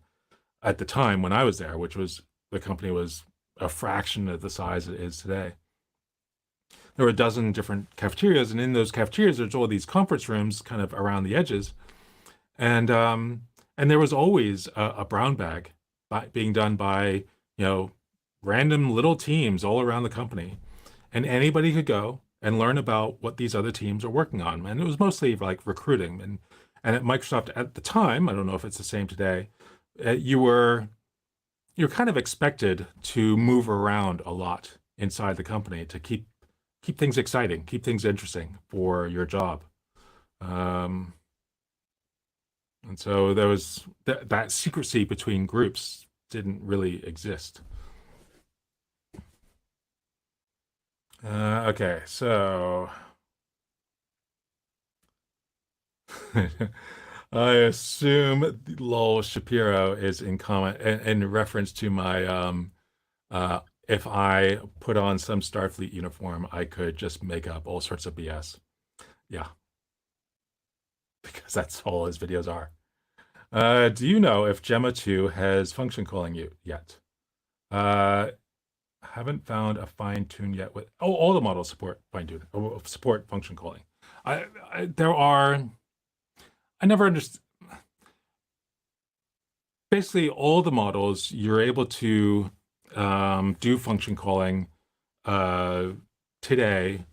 at the time when I was there, which was the company was a fraction of the size it is today. There were a dozen different cafeterias, and in those cafeterias, there's all these conference rooms kind of around the edges, and there was always a brown bag being done by you know random little teams all around the company, and anybody could go and learn about what these other teams are working on. And it was mostly like recruiting. And at Microsoft at the time, I don't know if it's the same today, you're kind of expected to move around a lot inside the company to keep things exciting, keep things interesting for your job. Um, and so there was that secrecy between groups didn't really exist. Okay, so I assume Lowell Shapiro is in comment in reference to my if I put on some Starfleet uniform, I could just make up all sorts of BS. Yeah, because that's all his videos are. Do you know if Gemma 2 has function calling you yet? Uh, haven't found a fine tune yet with all the models support fine tune support function calling. There are I never understood. Basically all the models you're able to do function calling uh, today.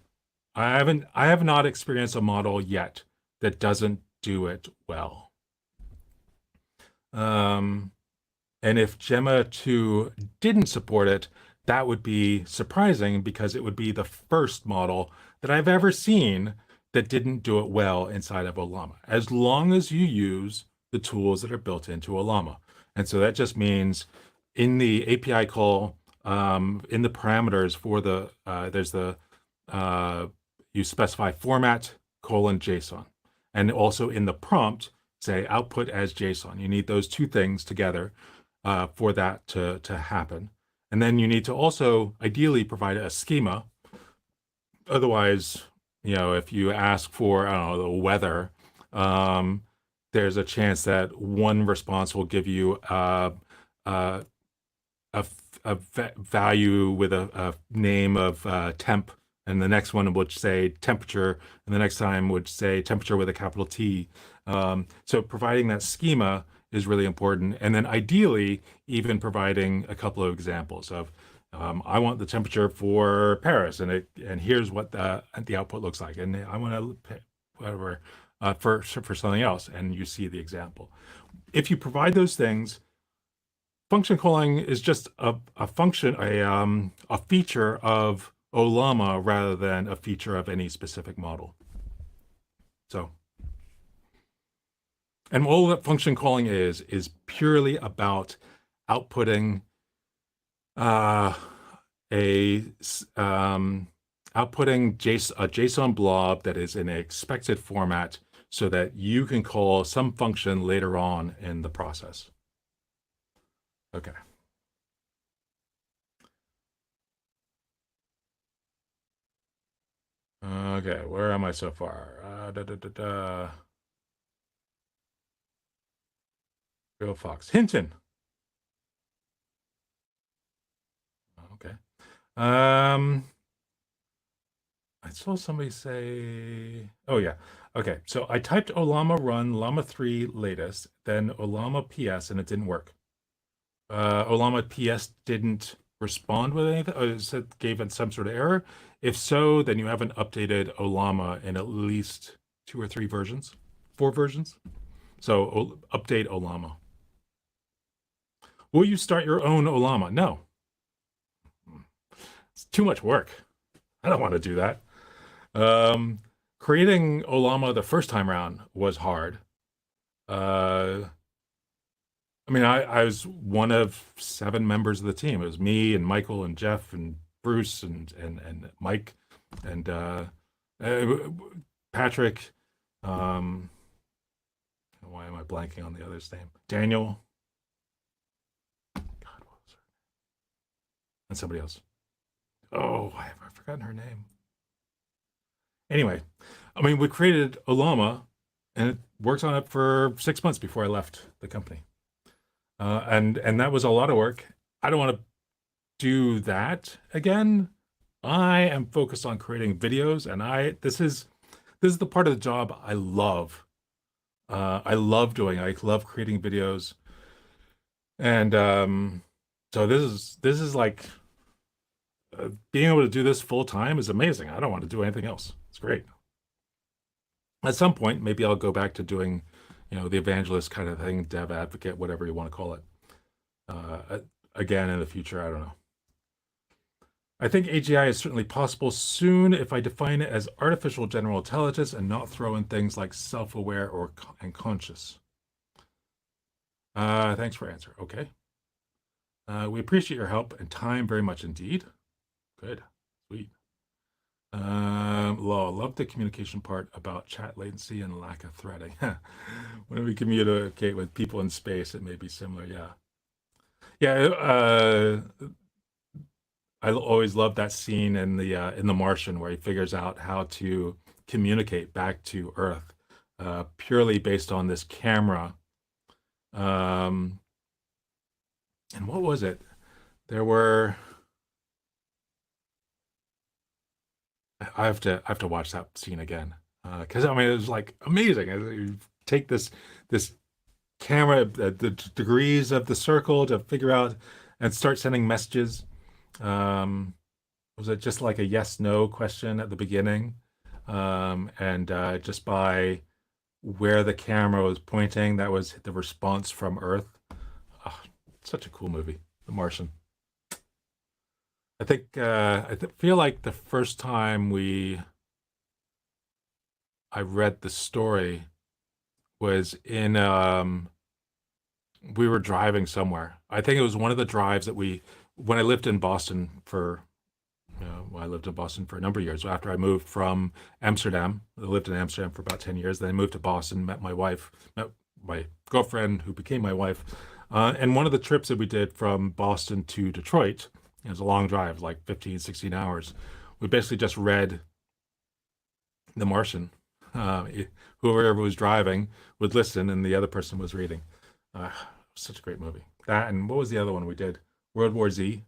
I have not experienced a model yet that doesn't do it well. Um, and if Gemma 2 didn't support it, that would be surprising because it would be the first model that I've ever seen that didn't do it well inside of Olama, as long as you use the tools that are built into Olama. And so that just means in the API call, in the parameters for the, there's the, uh, you specify format colon JSON. And also in the prompt, say output as JSON. You need those two things together for that to happen. And then you need to also ideally provide a schema. Otherwise, if you ask for, I don't know, the weather, um, there's a chance that one response will give you a, value with a name of temp, and the next one would say temperature, and the next time would say temperature with a capital T. So providing that schema is really important. And then ideally, even providing a couple of examples of, I want the temperature for Paris, and here's what the output looks like, and I want to whatever for something else, and you see the example. If you provide those things, function calling is just a function, a feature of Olama rather than a feature of any specific model. So, and all that function calling is purely about outputting outputting a JSON blob that is in an expected format so that you can call some function later on in the process. Okay. Okay, where am I so far? Bill Fox. Hinton. Okay. I saw somebody say, oh yeah. Okay, so I typed Olama run Llama 3 latest, then Olama PS, and it didn't work. Olama PS didn't respond with anything, or it gave it some sort of error. If so, then you haven't updated Olama in at least 2 or 3 versions, 4 versions. So update Olama. Will you start your own Olama? No. It's too much work. I don't want to do that. Creating Olama the first time around was hard. I mean, I was one of 7 members of the team. It was me and Michael and Jeff and Bruce and Mike and Patrick. Why am I blanking on the other's name? Daniel. God, what was her? And somebody else. Oh, I've forgotten her name. Anyway, I mean, we created Olama, and it worked on it for 6 months before I left the company. And that was a lot of work. I don't want to do that again. I am focused on creating videos, and this is the part of the job I love. I love doing. I love creating videos, and so this is like being able to do this full time is amazing. I don't want to do anything else. It's great. At some point, maybe I'll go back to doing, the evangelist kind of thing, dev advocate, whatever you want to call it. Again in the future, I don't know. I think AGI is certainly possible soon if I define it as artificial general intelligence and not throw in things like self-aware and conscious. Thanks for answer. Okay. We appreciate your help and time very much indeed. Good. Sweet. Love the communication part about chat latency and lack of threading. When we communicate with people in space, it may be similar. Yeah. Yeah. I always love that scene in the Martian where he figures out how to communicate back to Earth, purely based on this camera. And what was it? There were. I have to watch that scene again because I mean it was like amazing. You take this camera, the degrees of the circle to figure out and start sending messages. Was it just like a yes/no question at the beginning? And just by where the camera was pointing, that was the response from Earth. Oh, such a cool movie, The Martian. I think feel like the first time I read the story was in we were driving somewhere. I think it was one of the drives that when I lived in Boston for I lived in Boston for a number of years. After I moved from Amsterdam, I lived in Amsterdam for about 10 years. Then I moved to Boston, met my wife, met my girlfriend who became my wife. And one of the trips that we did from Boston to Detroit, it was a long drive, like 15, 16 hours. We basically just read The Martian. Uh, Whoever was driving would listen and the other person was reading. Such a great movie. That and what was the other one we did? World War Z. Good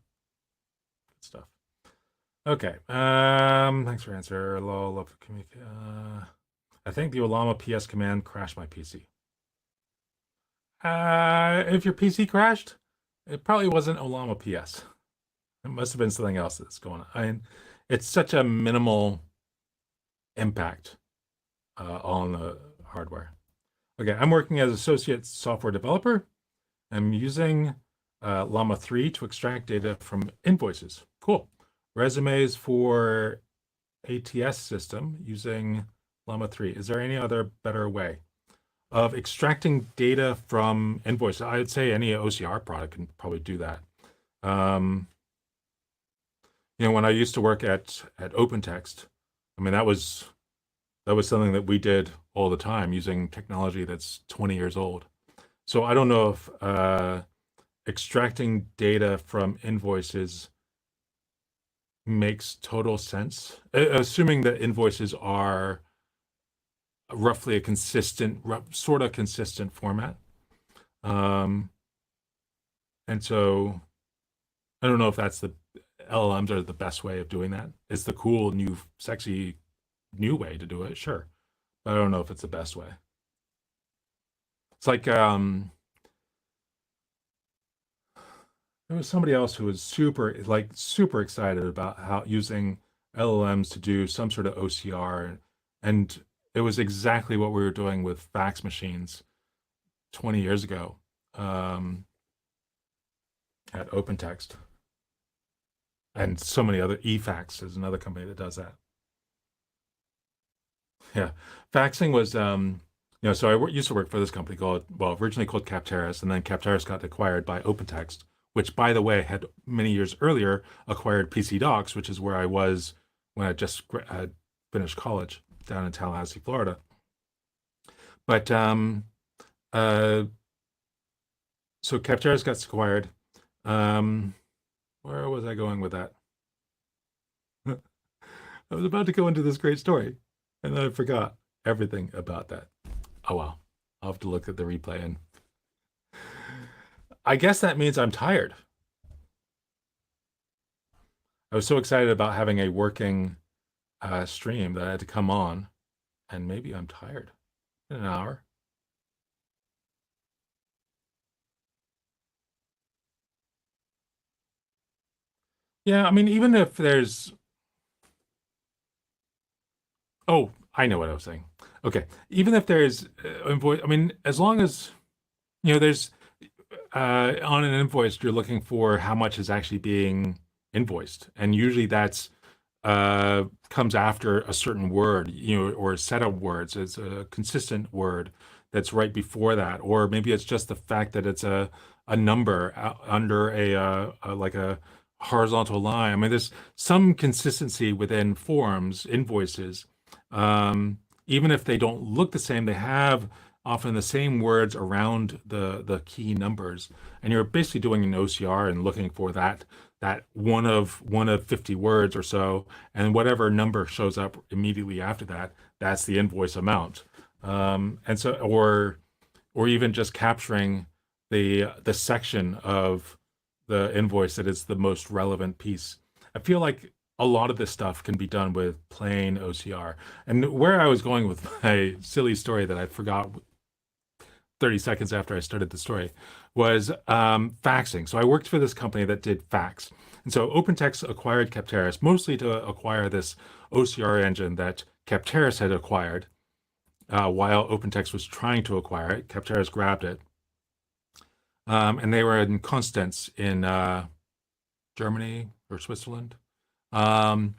stuff. Okay. Thanks for answer. Lol, love I think the Olama PS command crashed my PC. If your PC crashed, it probably wasn't Olama PS. It must have been something else that's going on. I mean, it's such a minimal impact on the hardware. Okay, I'm working as associate software developer. I'm using Llama 3 to extract data from invoices. Cool. Resumes for ATS system using Llama 3. Is there any other better way of extracting data from invoices? I'd say any OCR product can probably do that. When I used to work at OpenText, I mean, that was something that we did all the time using technology that's 20 years old. So I don't know if extracting data from invoices makes total sense, assuming that invoices are roughly a sort of consistent format. And so I don't know if that's the LLMs are the best way of doing that. It's the cool, new, sexy, new way to do it, sure. But I don't know if it's the best way. It's like there was somebody else who was super excited about how using LLMs to do some sort of OCR, and it was exactly what we were doing with fax machines 20 years ago at OpenText. And so many other eFax is another company that does that. Yeah, faxing was so I used to work for this company originally called Capteris, and then Capteris got acquired by OpenText, which, by the way, had many years earlier acquired PC Docs, which is where I was when I just finished college down in Tallahassee, Florida. But so Capteris got acquired. Where was I going with that? I was about to go into this great story, and then I forgot everything about that. Oh well, I'll have to look at the replay, and I guess that means I'm tired. I was so excited about having a working stream that I had to come on, and maybe I'm tired. In an hour. Yeah, I mean, even if there's oh, I know what I was saying. Okay, even if there's invoice, I mean, as long as there's on an invoice, you're looking for how much is actually being invoiced, and usually that's comes after a certain word, or a set of words. It's a consistent word that's right before that, or maybe it's just the fact that it's a number under like a horizontal line. I mean, there's some consistency within forms, invoices. Even if they don't look the same, they have often the same words around the key numbers, and you're basically doing an OCR and looking for that one of 50 words or so, and whatever number shows up immediately after that, that's the invoice amount. And so, or even just capturing the section of the invoice that is the most relevant piece. I feel like a lot of this stuff can be done with plain OCR. And where I was going with my silly story that I forgot 30 seconds after I started the story was faxing. So I worked for this company that did fax. And so OpenText acquired Capteris mostly to acquire this OCR engine that Capteris had acquired. while OpenText was trying to acquire it. Capterra's grabbed it. And they were in Konstanz in Germany or Switzerland. And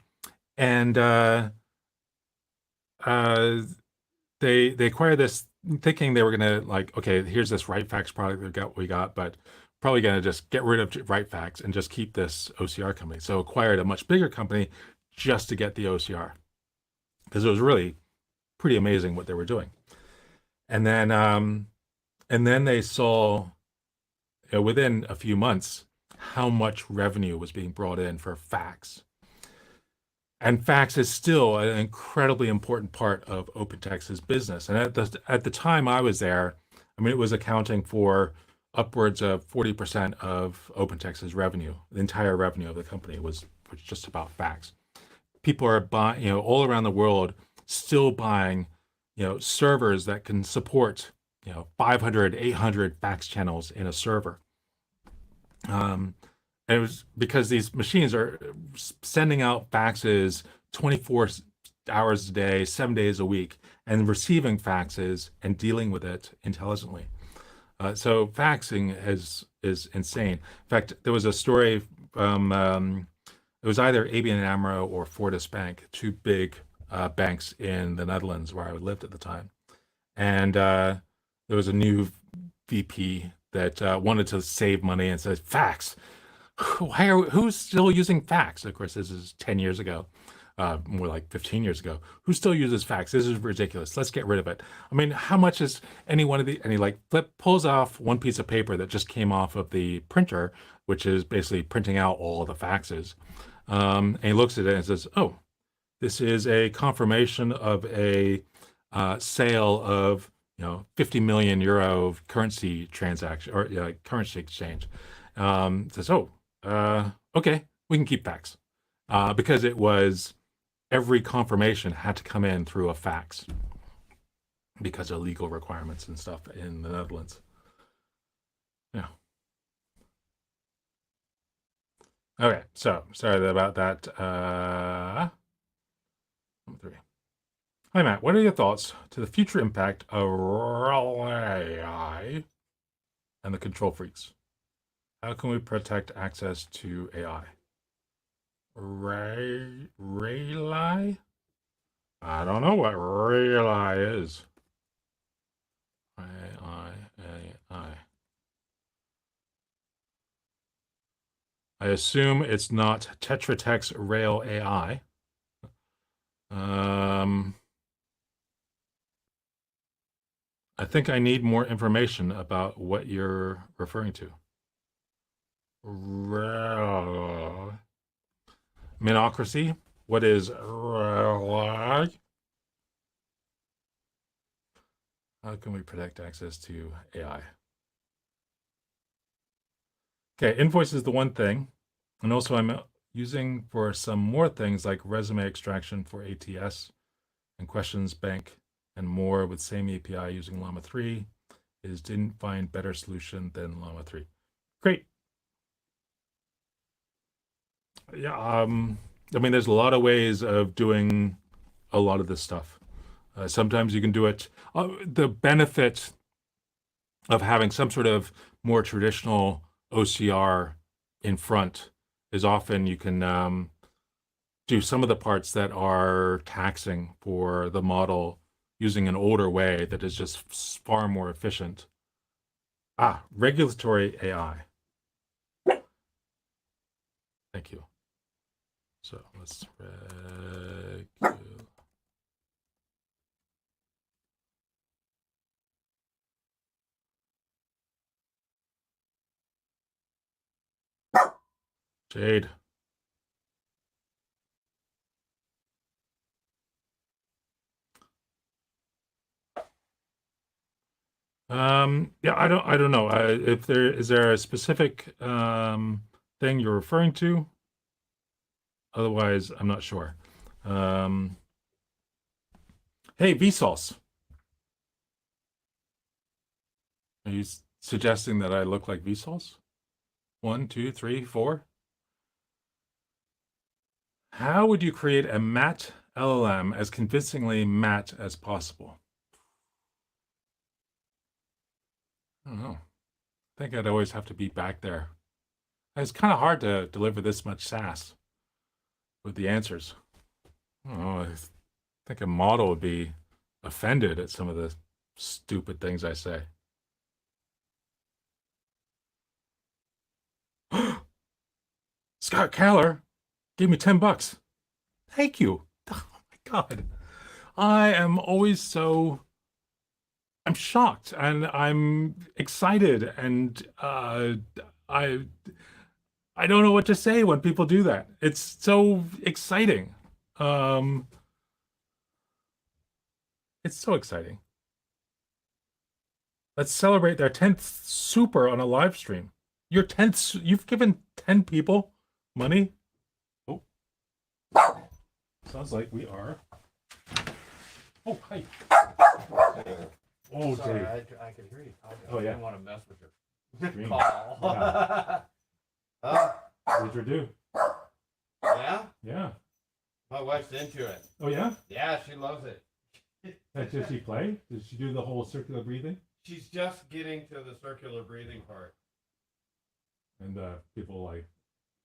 they acquired this thinking they were going to, like, okay, here's this WriteFax product we got, but probably going to just get rid of WriteFax and just keep this OCR company. So acquired a much bigger company just to get the OCR, because it was really pretty amazing what they were doing. And then they saw, within a few months, how much revenue was being brought in for fax. And fax is still an incredibly important part of OpenText's business. And at the time I was there, I mean, it was accounting for upwards of 40% of OpenText's revenue. The entire revenue of the company was just about fax. People are buying, all around the world, still buying, servers that can support, 500, 800 fax channels in a server. And it was because these machines are sending out faxes 24 hours a day, 7 days a week, and receiving faxes and dealing with it intelligently. So faxing is insane. In fact, there was a story from, it was either ABN AMRO or Fortis Bank, two big banks in the Netherlands where I lived at the time. And there was a new VP that wanted to save money and said, fax. Who's still using fax? Of course, this is 10 years ago, more like 15 years ago. Who still uses fax? This is ridiculous. Let's get rid of it. I mean, how much is any one of the, and he pulls off one piece of paper that just came off of the printer, which is basically printing out all the faxes. And he looks at it and says, oh, this is a confirmation of a sale of, 50 million euro currency transaction or currency exchange. Says, oh, okay, we can keep fax, because it was every confirmation had to come in through a fax because of legal requirements and stuff in the Netherlands. Yeah. Okay, so sorry about that. Number 3. Hi, Matt. What are your thoughts to the future impact of AI and the control freaks? How can we protect access to AI? Rayli? I don't know what Rayli is. AI. I assume it's not Tetra Tech's Rail AI. I think I need more information about what you're referring to. Minocracy? What is How can we protect access to AI? Okay, invoice is the one thing. And also I'm using for some more things like resume extraction for ATS and questions bank and more with same API using Llama 3. Didn't find better solution than Llama 3. Great. Yeah, I mean, there's a lot of ways of doing a lot of this stuff. Sometimes you can do it. The benefit of having some sort of more traditional OCR in front is often you can do some of the parts that are taxing for the model using an older way that is just far more efficient. Regulatory AI. Thank you. So let's Jade. Yeah, I don't know. If is there a specific thing you're referring to? Otherwise, I'm not sure. Hey, Vsauce. Are you suggesting that I look like Vsauce? 1, 2, 3, 4. How would you create a matte LLM as convincingly matte as possible? I don't know. I think I'd always have to be back there. It's kind of hard to deliver this much sass with the answers. I don't know. I think a model would be offended at some of the stupid things I say. Scott Keller gave me $10. Thank you. Oh my God. I am always so I'm shocked and I'm excited and I I don't know what to say when people do that. It's so exciting. Um it's so exciting. Let's celebrate their 10th super on a live stream. Your 10th you've given 10 people money? Oh, sounds like we are. Oh, hi. Oh, Sorry, Dave. I could hear you talking. Oh, yeah. I didn't want to mess with your Dream. call. Yeah. What'd you do? Yeah? Yeah. My wife's into it. Oh, yeah? Yeah, she loves it. Did she play? Did she do the whole circular breathing? She's just getting to the circular breathing part. And people like,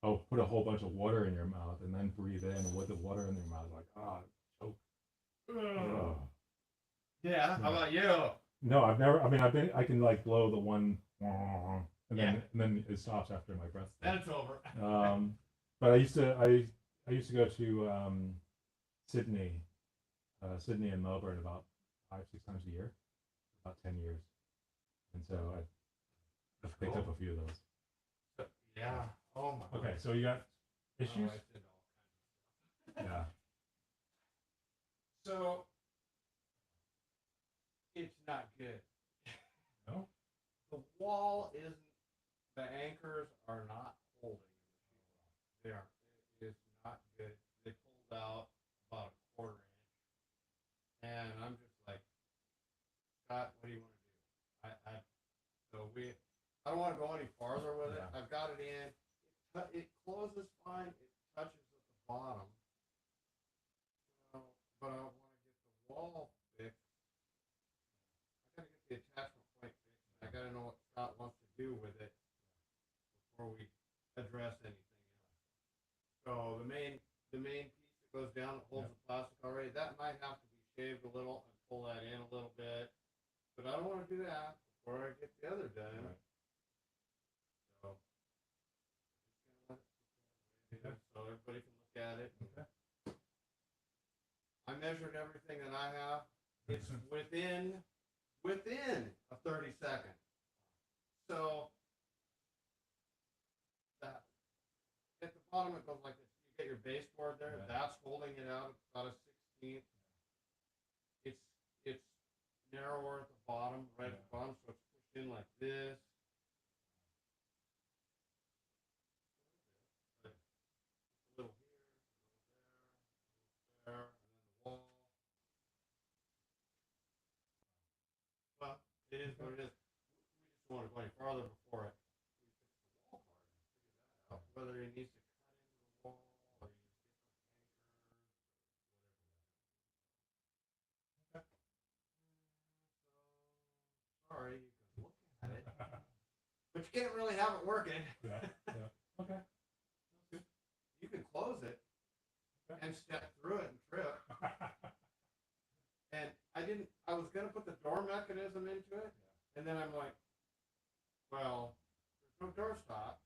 oh, put a whole bunch of water in your mouth and then breathe in with the water in your mouth. Like, choke. Oh. Yeah, how about you? No, I've never. I mean, I can like blow the one, and then it stops after my breath. Then it's over. But I used to go to Sydney, Sydney and Melbourne about 5-6 times a year, about 10 years, and so I've picked up a few of those. Yeah. Oh my. Okay, so you got issues? Yeah. So it's not good. No. The wall isn't. The anchors are not holding. They are. It is not good. They pulled out about a quarter inch, and I'm just like, Scott, what do you want to do? I don't want to go any farther with it. I've got it in. It closes fine. It touches at the bottom. But I want to get the wall fixed. I got to get the attachment point fixed. I got to know what Scott wants to do with it before we address anything else. So the main piece that goes down that holds the plastic already, that might have to be shaved a little and pull that in a little bit. But I don't want to do that before I get the other done. Right. So everybody can look at it. Okay. I measured everything that I have. It's within a 30 second. So that at the bottom it goes like this. You get your baseboard there. Yeah. That's holding it out. It's about a 16th. It's narrower at the bottom, right at the bottom, so it's pushed in like this. A little here, a little there, and then the wall. Well, it is what it is. We just don't want to go any farther before it. We fix the wall part and figure that out. Whether it needs to cut into the wall or you get some anchors, whatever. Okay. So, sorry, you can look at it, but you can't really have it working. Yeah. Okay. You can close it and step through it and trip. And I was going to put the door mechanism into it, and then I'm like, well, there's no door stop.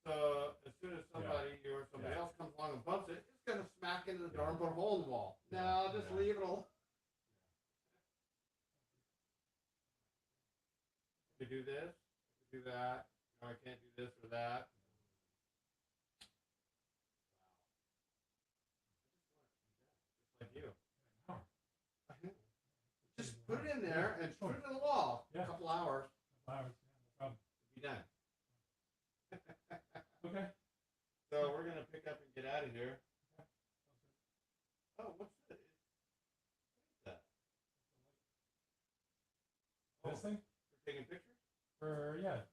So as soon as somebody or somebody else comes along and bumps it, it's going to smack into the door and put a hole in the wall. No, just leave it alone. We do this, we do that. No, I can't do this or that. Just like you. Just put it in there and put it in the wall. A couple hours. Be done. Okay. So we're gonna pick up and get out of here. Oh, what's this? What is that? This thing? For taking pictures? For that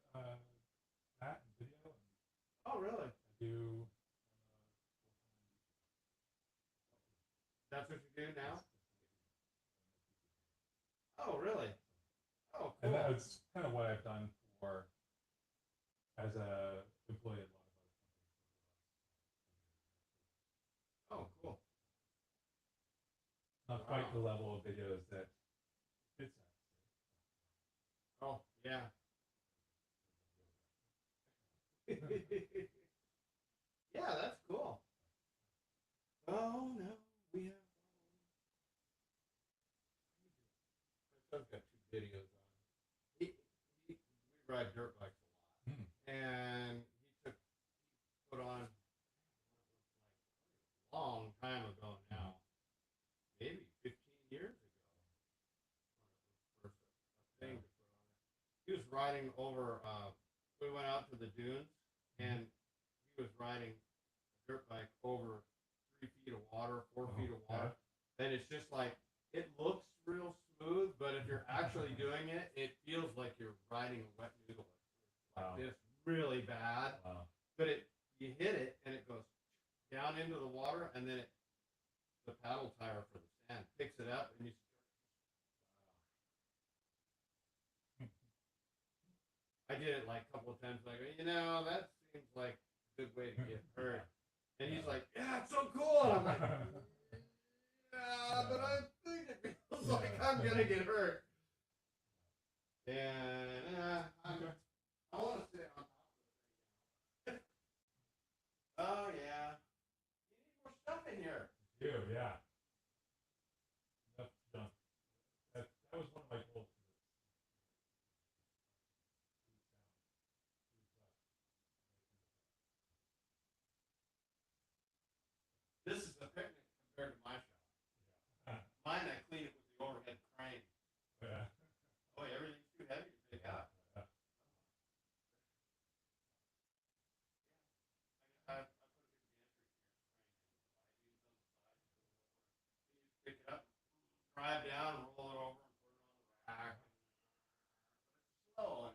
and video. Oh, really? I do. That's what you do now? Oh, really? Oh, And cool. that's kind of what I've done for as a employee at a lot of other companies. Oh, cool. Not quite the level of videos that it's at. Oh, yeah. Yeah, that's cool. Oh no, we have. My son's got 2 videos on. We ride dirt bikes a lot, and he put on a long time ago now, maybe 15 years ago. When it was first a thing to put on it. He was riding over. We went out to the dunes, and he was riding a dirt bike over 3 feet of water, 4 feet of water, and it's just like it looks real smooth, but if you're actually doing it, it feels like you're riding a wet noodle. Like this, really bad. But you hit it, and it goes down into the water, and then the paddle tire for the sand picks it up, and you. I did it like a couple of times. Like, that seems like a good way to get hurt. And he's like, "Yeah, it's so cool." And I'm like, "Yeah, but I think it feels like I'm gonna get hurt." And I want to stay on top of it. Oh yeah, you need more stuff in here. You, yeah. Enough junk. That was one of my goals. This is a picnic compared to my shop. Mine, I clean it with the overhead crane. Yeah. Oh, everything's too heavy to pick up. I put a big gantry here. Pick it up, drive down, roll it over, and put it on the rack. It's slow.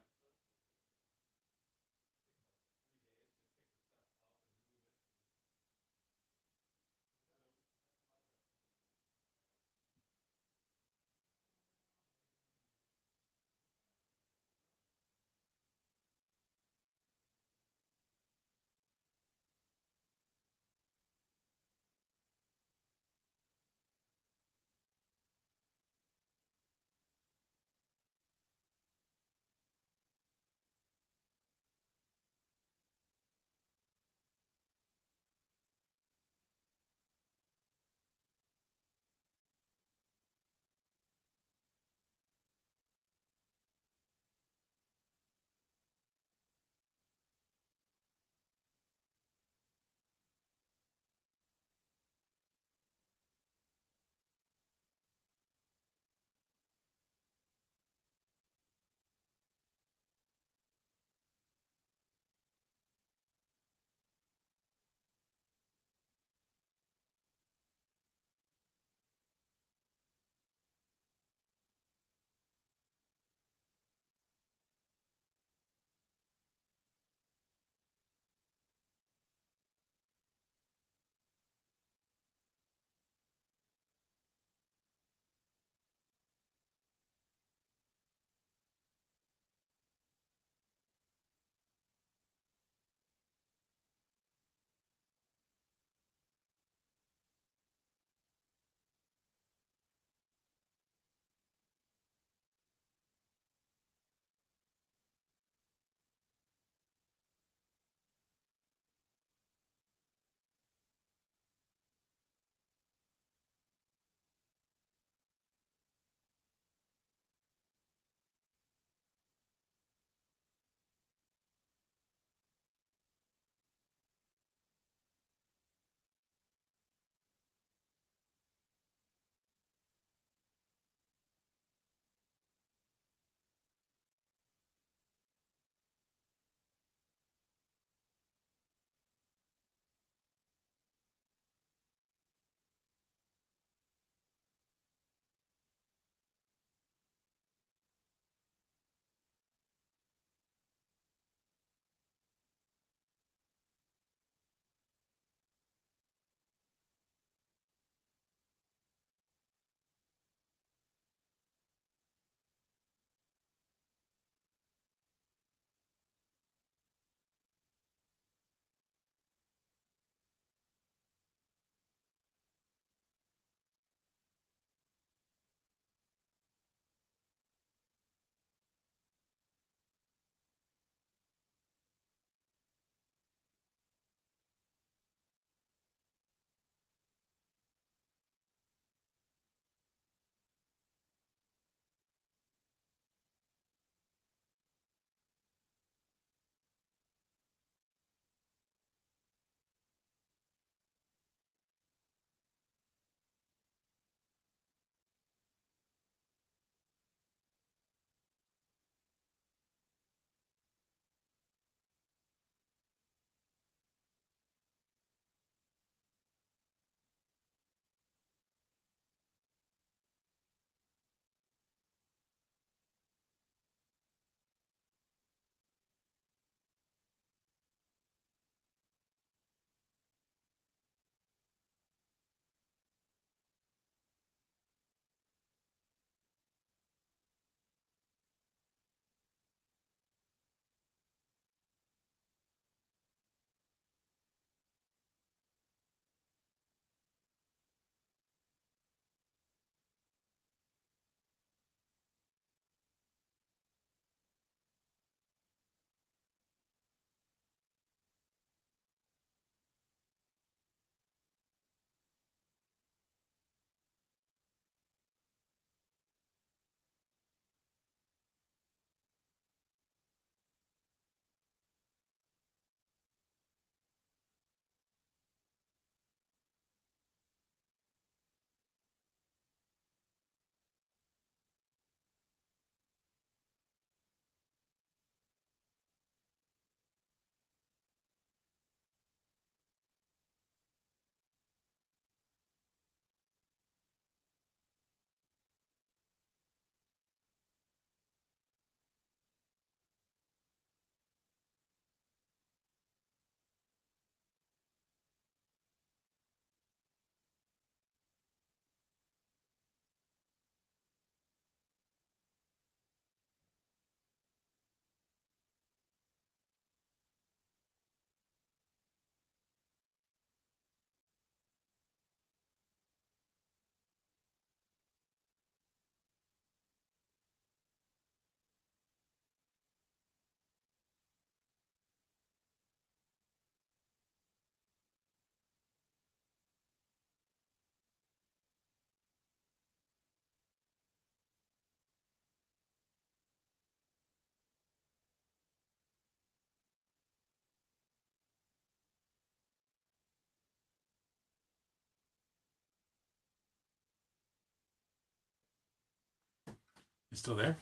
You still there?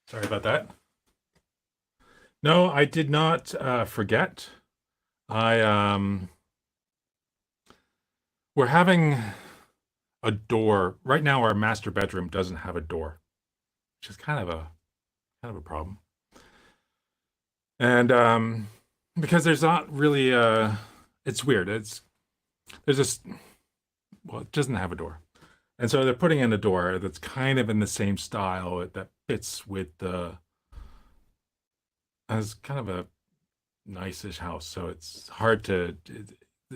Sorry about that. No, I did not forget. I we're having a door. Right now our master bedroom doesn't have a door, which is kind of a problem. And because there's not really it's weird. There's this well, it doesn't have a door. And so they're putting in a door that's kind of in the same style that fits with the as kind of a nice-ish house. So it's hard to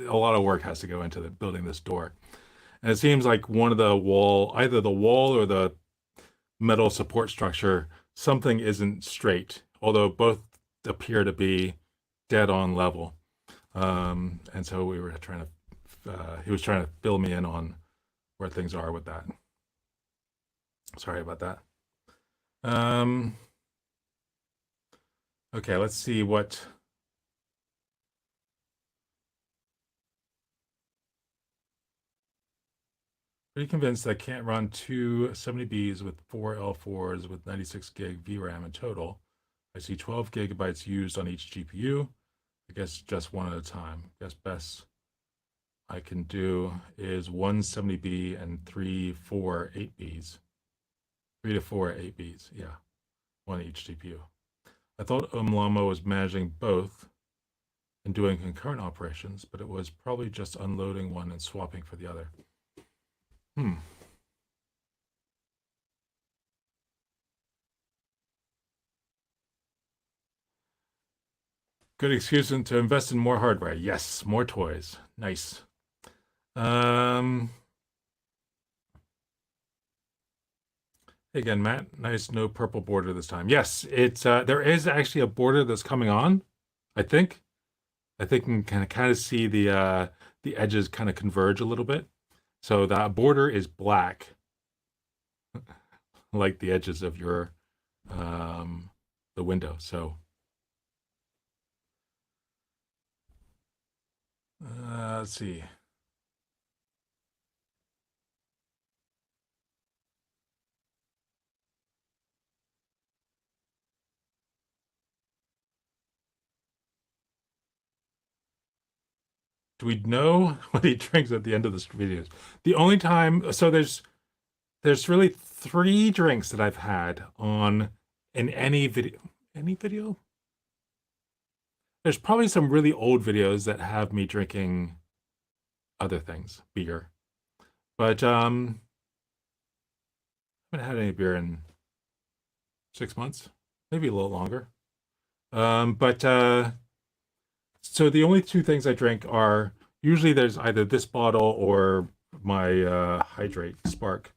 a lot of work has to go into building this door. And it seems like one of the wall, either the wall or the metal support structure, something isn't straight, although both appear to be dead on level. And so we were trying to, he was trying to fill me in on where things are with that. Sorry about that. Okay, let's see what. Pretty convinced I can't run two 70Bs with four L4s with 96 gig VRAM in total. I see 12 gigabytes used on each GPU. I guess just one at a time. I guess best I can do is one 70B and 3 8Bs. 3 to 4 8Bs, yeah. One each GPU. I thought Umlama was managing both and doing concurrent operations, but it was probably just unloading one and swapping for the other. Good excuse to invest in more hardware. Yes, more toys. Nice. Again, Matt, nice no purple border this time. Yes, it's there is actually a border that's coming on, I think. I think you can kind of see the edges kind of converge a little bit. So that border is black, like the edges of your the window. So let's see. Do we know what he drinks at the end of the videos? The only time, so there's really three drinks that I've had on in any video. Any video? There's probably some really old videos that have me drinking other things, beer. But I haven't had any beer in 6 months, maybe a little longer. But so the only two things I drink are usually there's either this bottle or my Hydrate Spark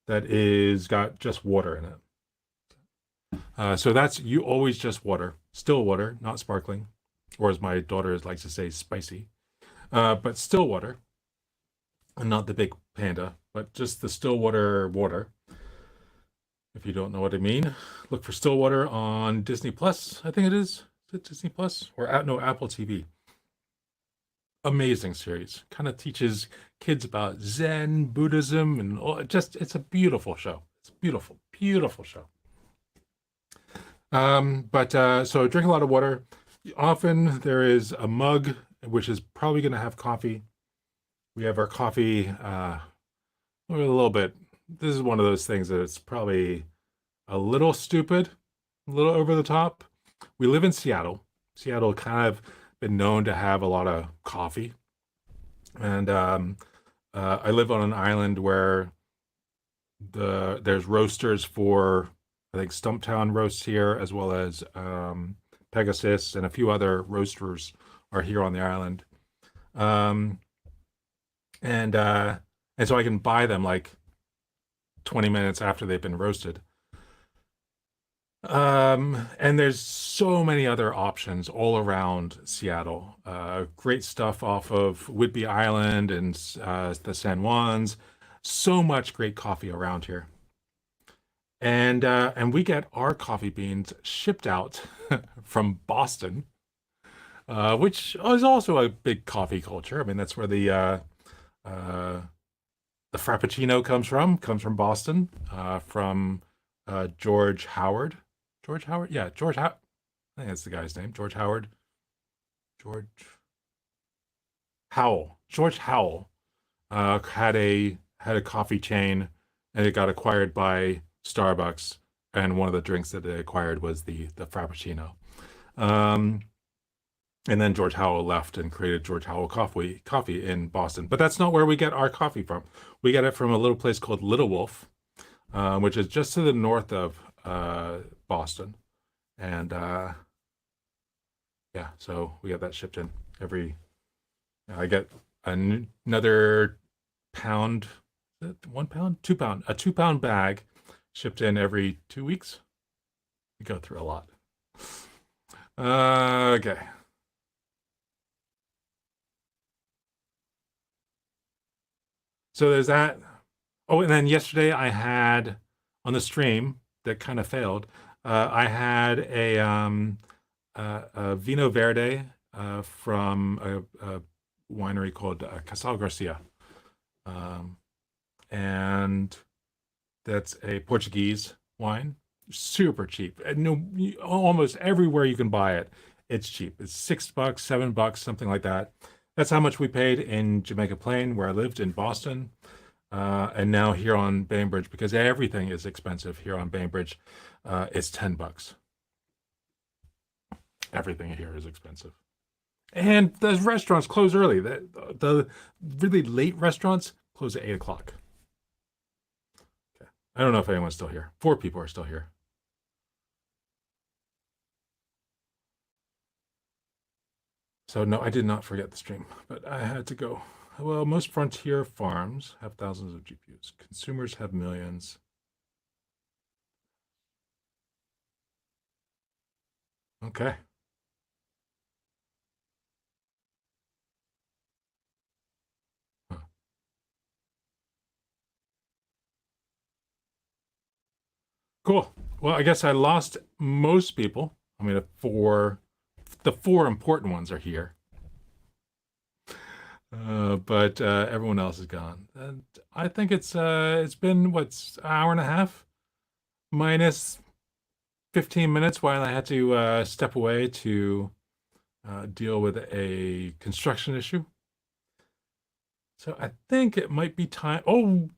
that is got just water in it. So that's you always just water, still water, not sparkling, or as my daughter likes to say, spicy. But still water, and not the big panda, but just the still water. If you don't know what I mean, look for Stillwater on Disney Plus. I think it is. Is it Disney Plus or no Apple TV? Amazing series. Kind of teaches kids about Zen, Buddhism, and all, it's a beautiful show. It's a beautiful, beautiful show. But so drink a lot of water. Often there is a mug which is probably going to have coffee. We have our coffee a little bit. This is one of those things that it's probably a little stupid, a little over the top. We live in Seattle. Seattle kind of been known to have a lot of coffee. And I live on an island where there's roasters for, I think, Stumptown roasts here, as well as Pegasus and a few other roasters are here on the island. And so I can buy them like 20 minutes after they've been roasted. And there's so many other options all around Seattle. Great stuff off of Whidbey Island and the San Juans. So much great coffee around here. And we get our coffee beans shipped out from Boston, which is also a big coffee culture. I mean, that's where the the Frappuccino comes from Boston, from George Howard. George Howard? Yeah, George Howard. I think that's the guy's name. George Howard. George Howell. George Howell had a coffee chain, and it got acquired by Starbucks. And one of the drinks that they acquired was the Frappuccino. Um, and then George Howell left and created George Howell Coffee in Boston. But that's not where we get our coffee from. We get it from a little place called Little Wolf, which is just to the north of Boston. And yeah, so we get that shipped in every. I get another pound, 1 pound, 2 pound, a 2 pound bag shipped in every 2 weeks. We go through a lot. Okay. So there's that. Oh, and then yesterday I had on the stream that kind of failed. I had a Vino Verde from a winery called Casal Garcia, and that's a Portuguese wine, super cheap. And no, almost everywhere you can buy it, it's cheap. It's $6, $7, something like that. That's how much we paid in Jamaica Plain, where I lived in Boston, and now here on Bainbridge, because everything is expensive here on Bainbridge. It's $10. Everything here is expensive, and the restaurants close early. The really late restaurants close at 8 o'clock. Okay. I don't know if anyone's still here. 4 people are still here. So no, I did not forget the stream, but I had to go. Well, most frontier farms have thousands of GPUs. Consumers have millions. Okay. Huh. Cool. Well, I guess I lost most people. I mean, the four important ones are here. But everyone else is gone. And I think it's been what's an hour and a half minus 15 minutes while I had to step away to deal with a construction issue. So I think it might be time. Oh,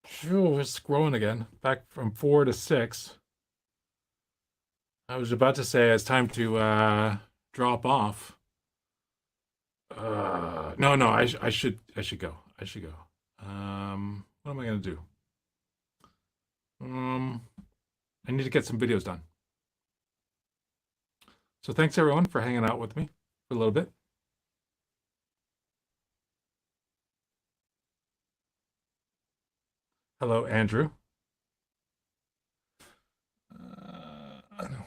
phew, it's scrolling again. Back from 4 to 6. I was about to say it's time to drop off. No, no, I should go. I should go. What am I gonna do? Um, I need to get some videos done. So thanks everyone for hanging out with me for a little bit. Hello, Andrew. I know.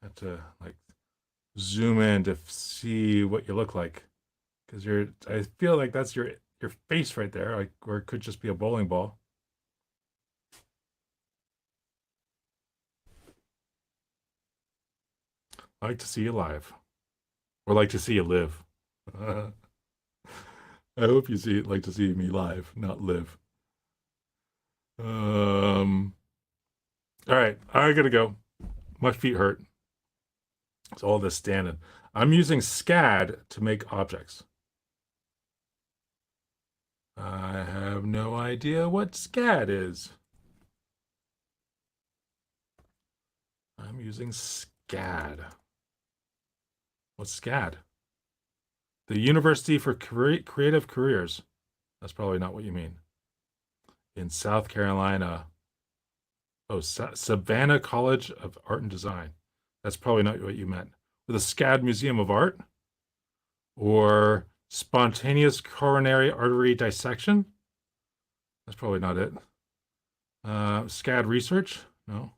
I have to like zoom in to see what you look like because you're. I feel like that's your face right there, like, or it could just be a bowling ball. I like to see you live, or like to see you live. I hope you like to see me live, not live. Um. All right, I gotta go. My feet hurt. It's all this standing. I'm using SCAD to make objects. I have no idea what SCAD is. I'm using SCAD. What's SCAD? The University for Creative Careers. That's probably not what you mean. In South Carolina. Oh, Savannah College of Art and Design. That's probably not what you meant. With a SCAD Museum of Art? Or spontaneous coronary artery dissection? That's probably not it. SCAD Research? No.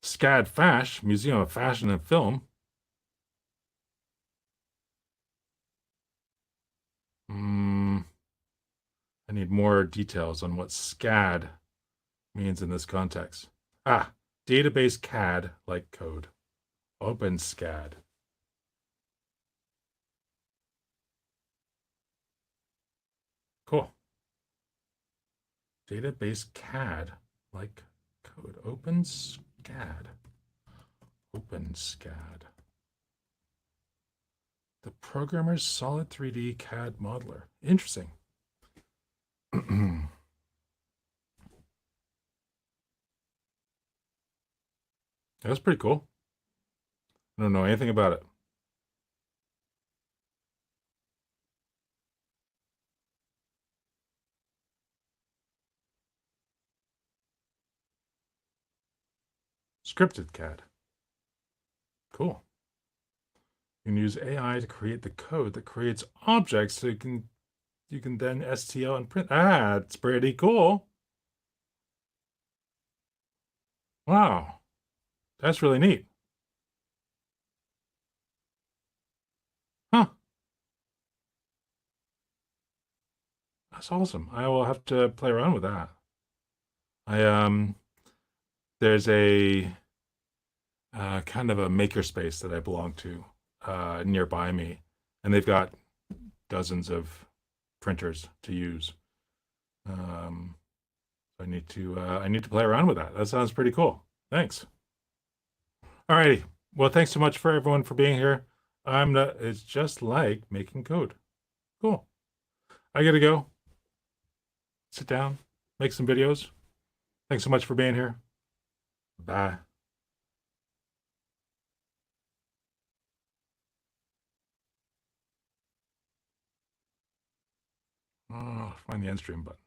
SCAD Fash, Museum of Fashion and Film. I need more details on what SCAD means in this context. Database CAD like code. Open SCAD. Cool. Database CAD, like code. OpenSCAD. OpenSCAD. The programmer's solid 3D CAD modeler. Interesting. That's pretty cool. I don't know anything about it. Scripted CAD. Cool. You can use AI to create the code that creates objects so you can then STL and print. Ah, it's pretty cool. Wow. That's really neat. Huh. That's awesome. I will have to play around with that. I there's a kind of a makerspace that I belong to nearby me, and they've got dozens of printers to use. Um, I need to play around with that. That sounds pretty cool. Thanks. Alrighty. Well, thanks so much for everyone for being here. It's just like making code. Cool. I gotta go. Sit down, make some videos. Thanks so much for being here. Bye. Oh, find the end stream button.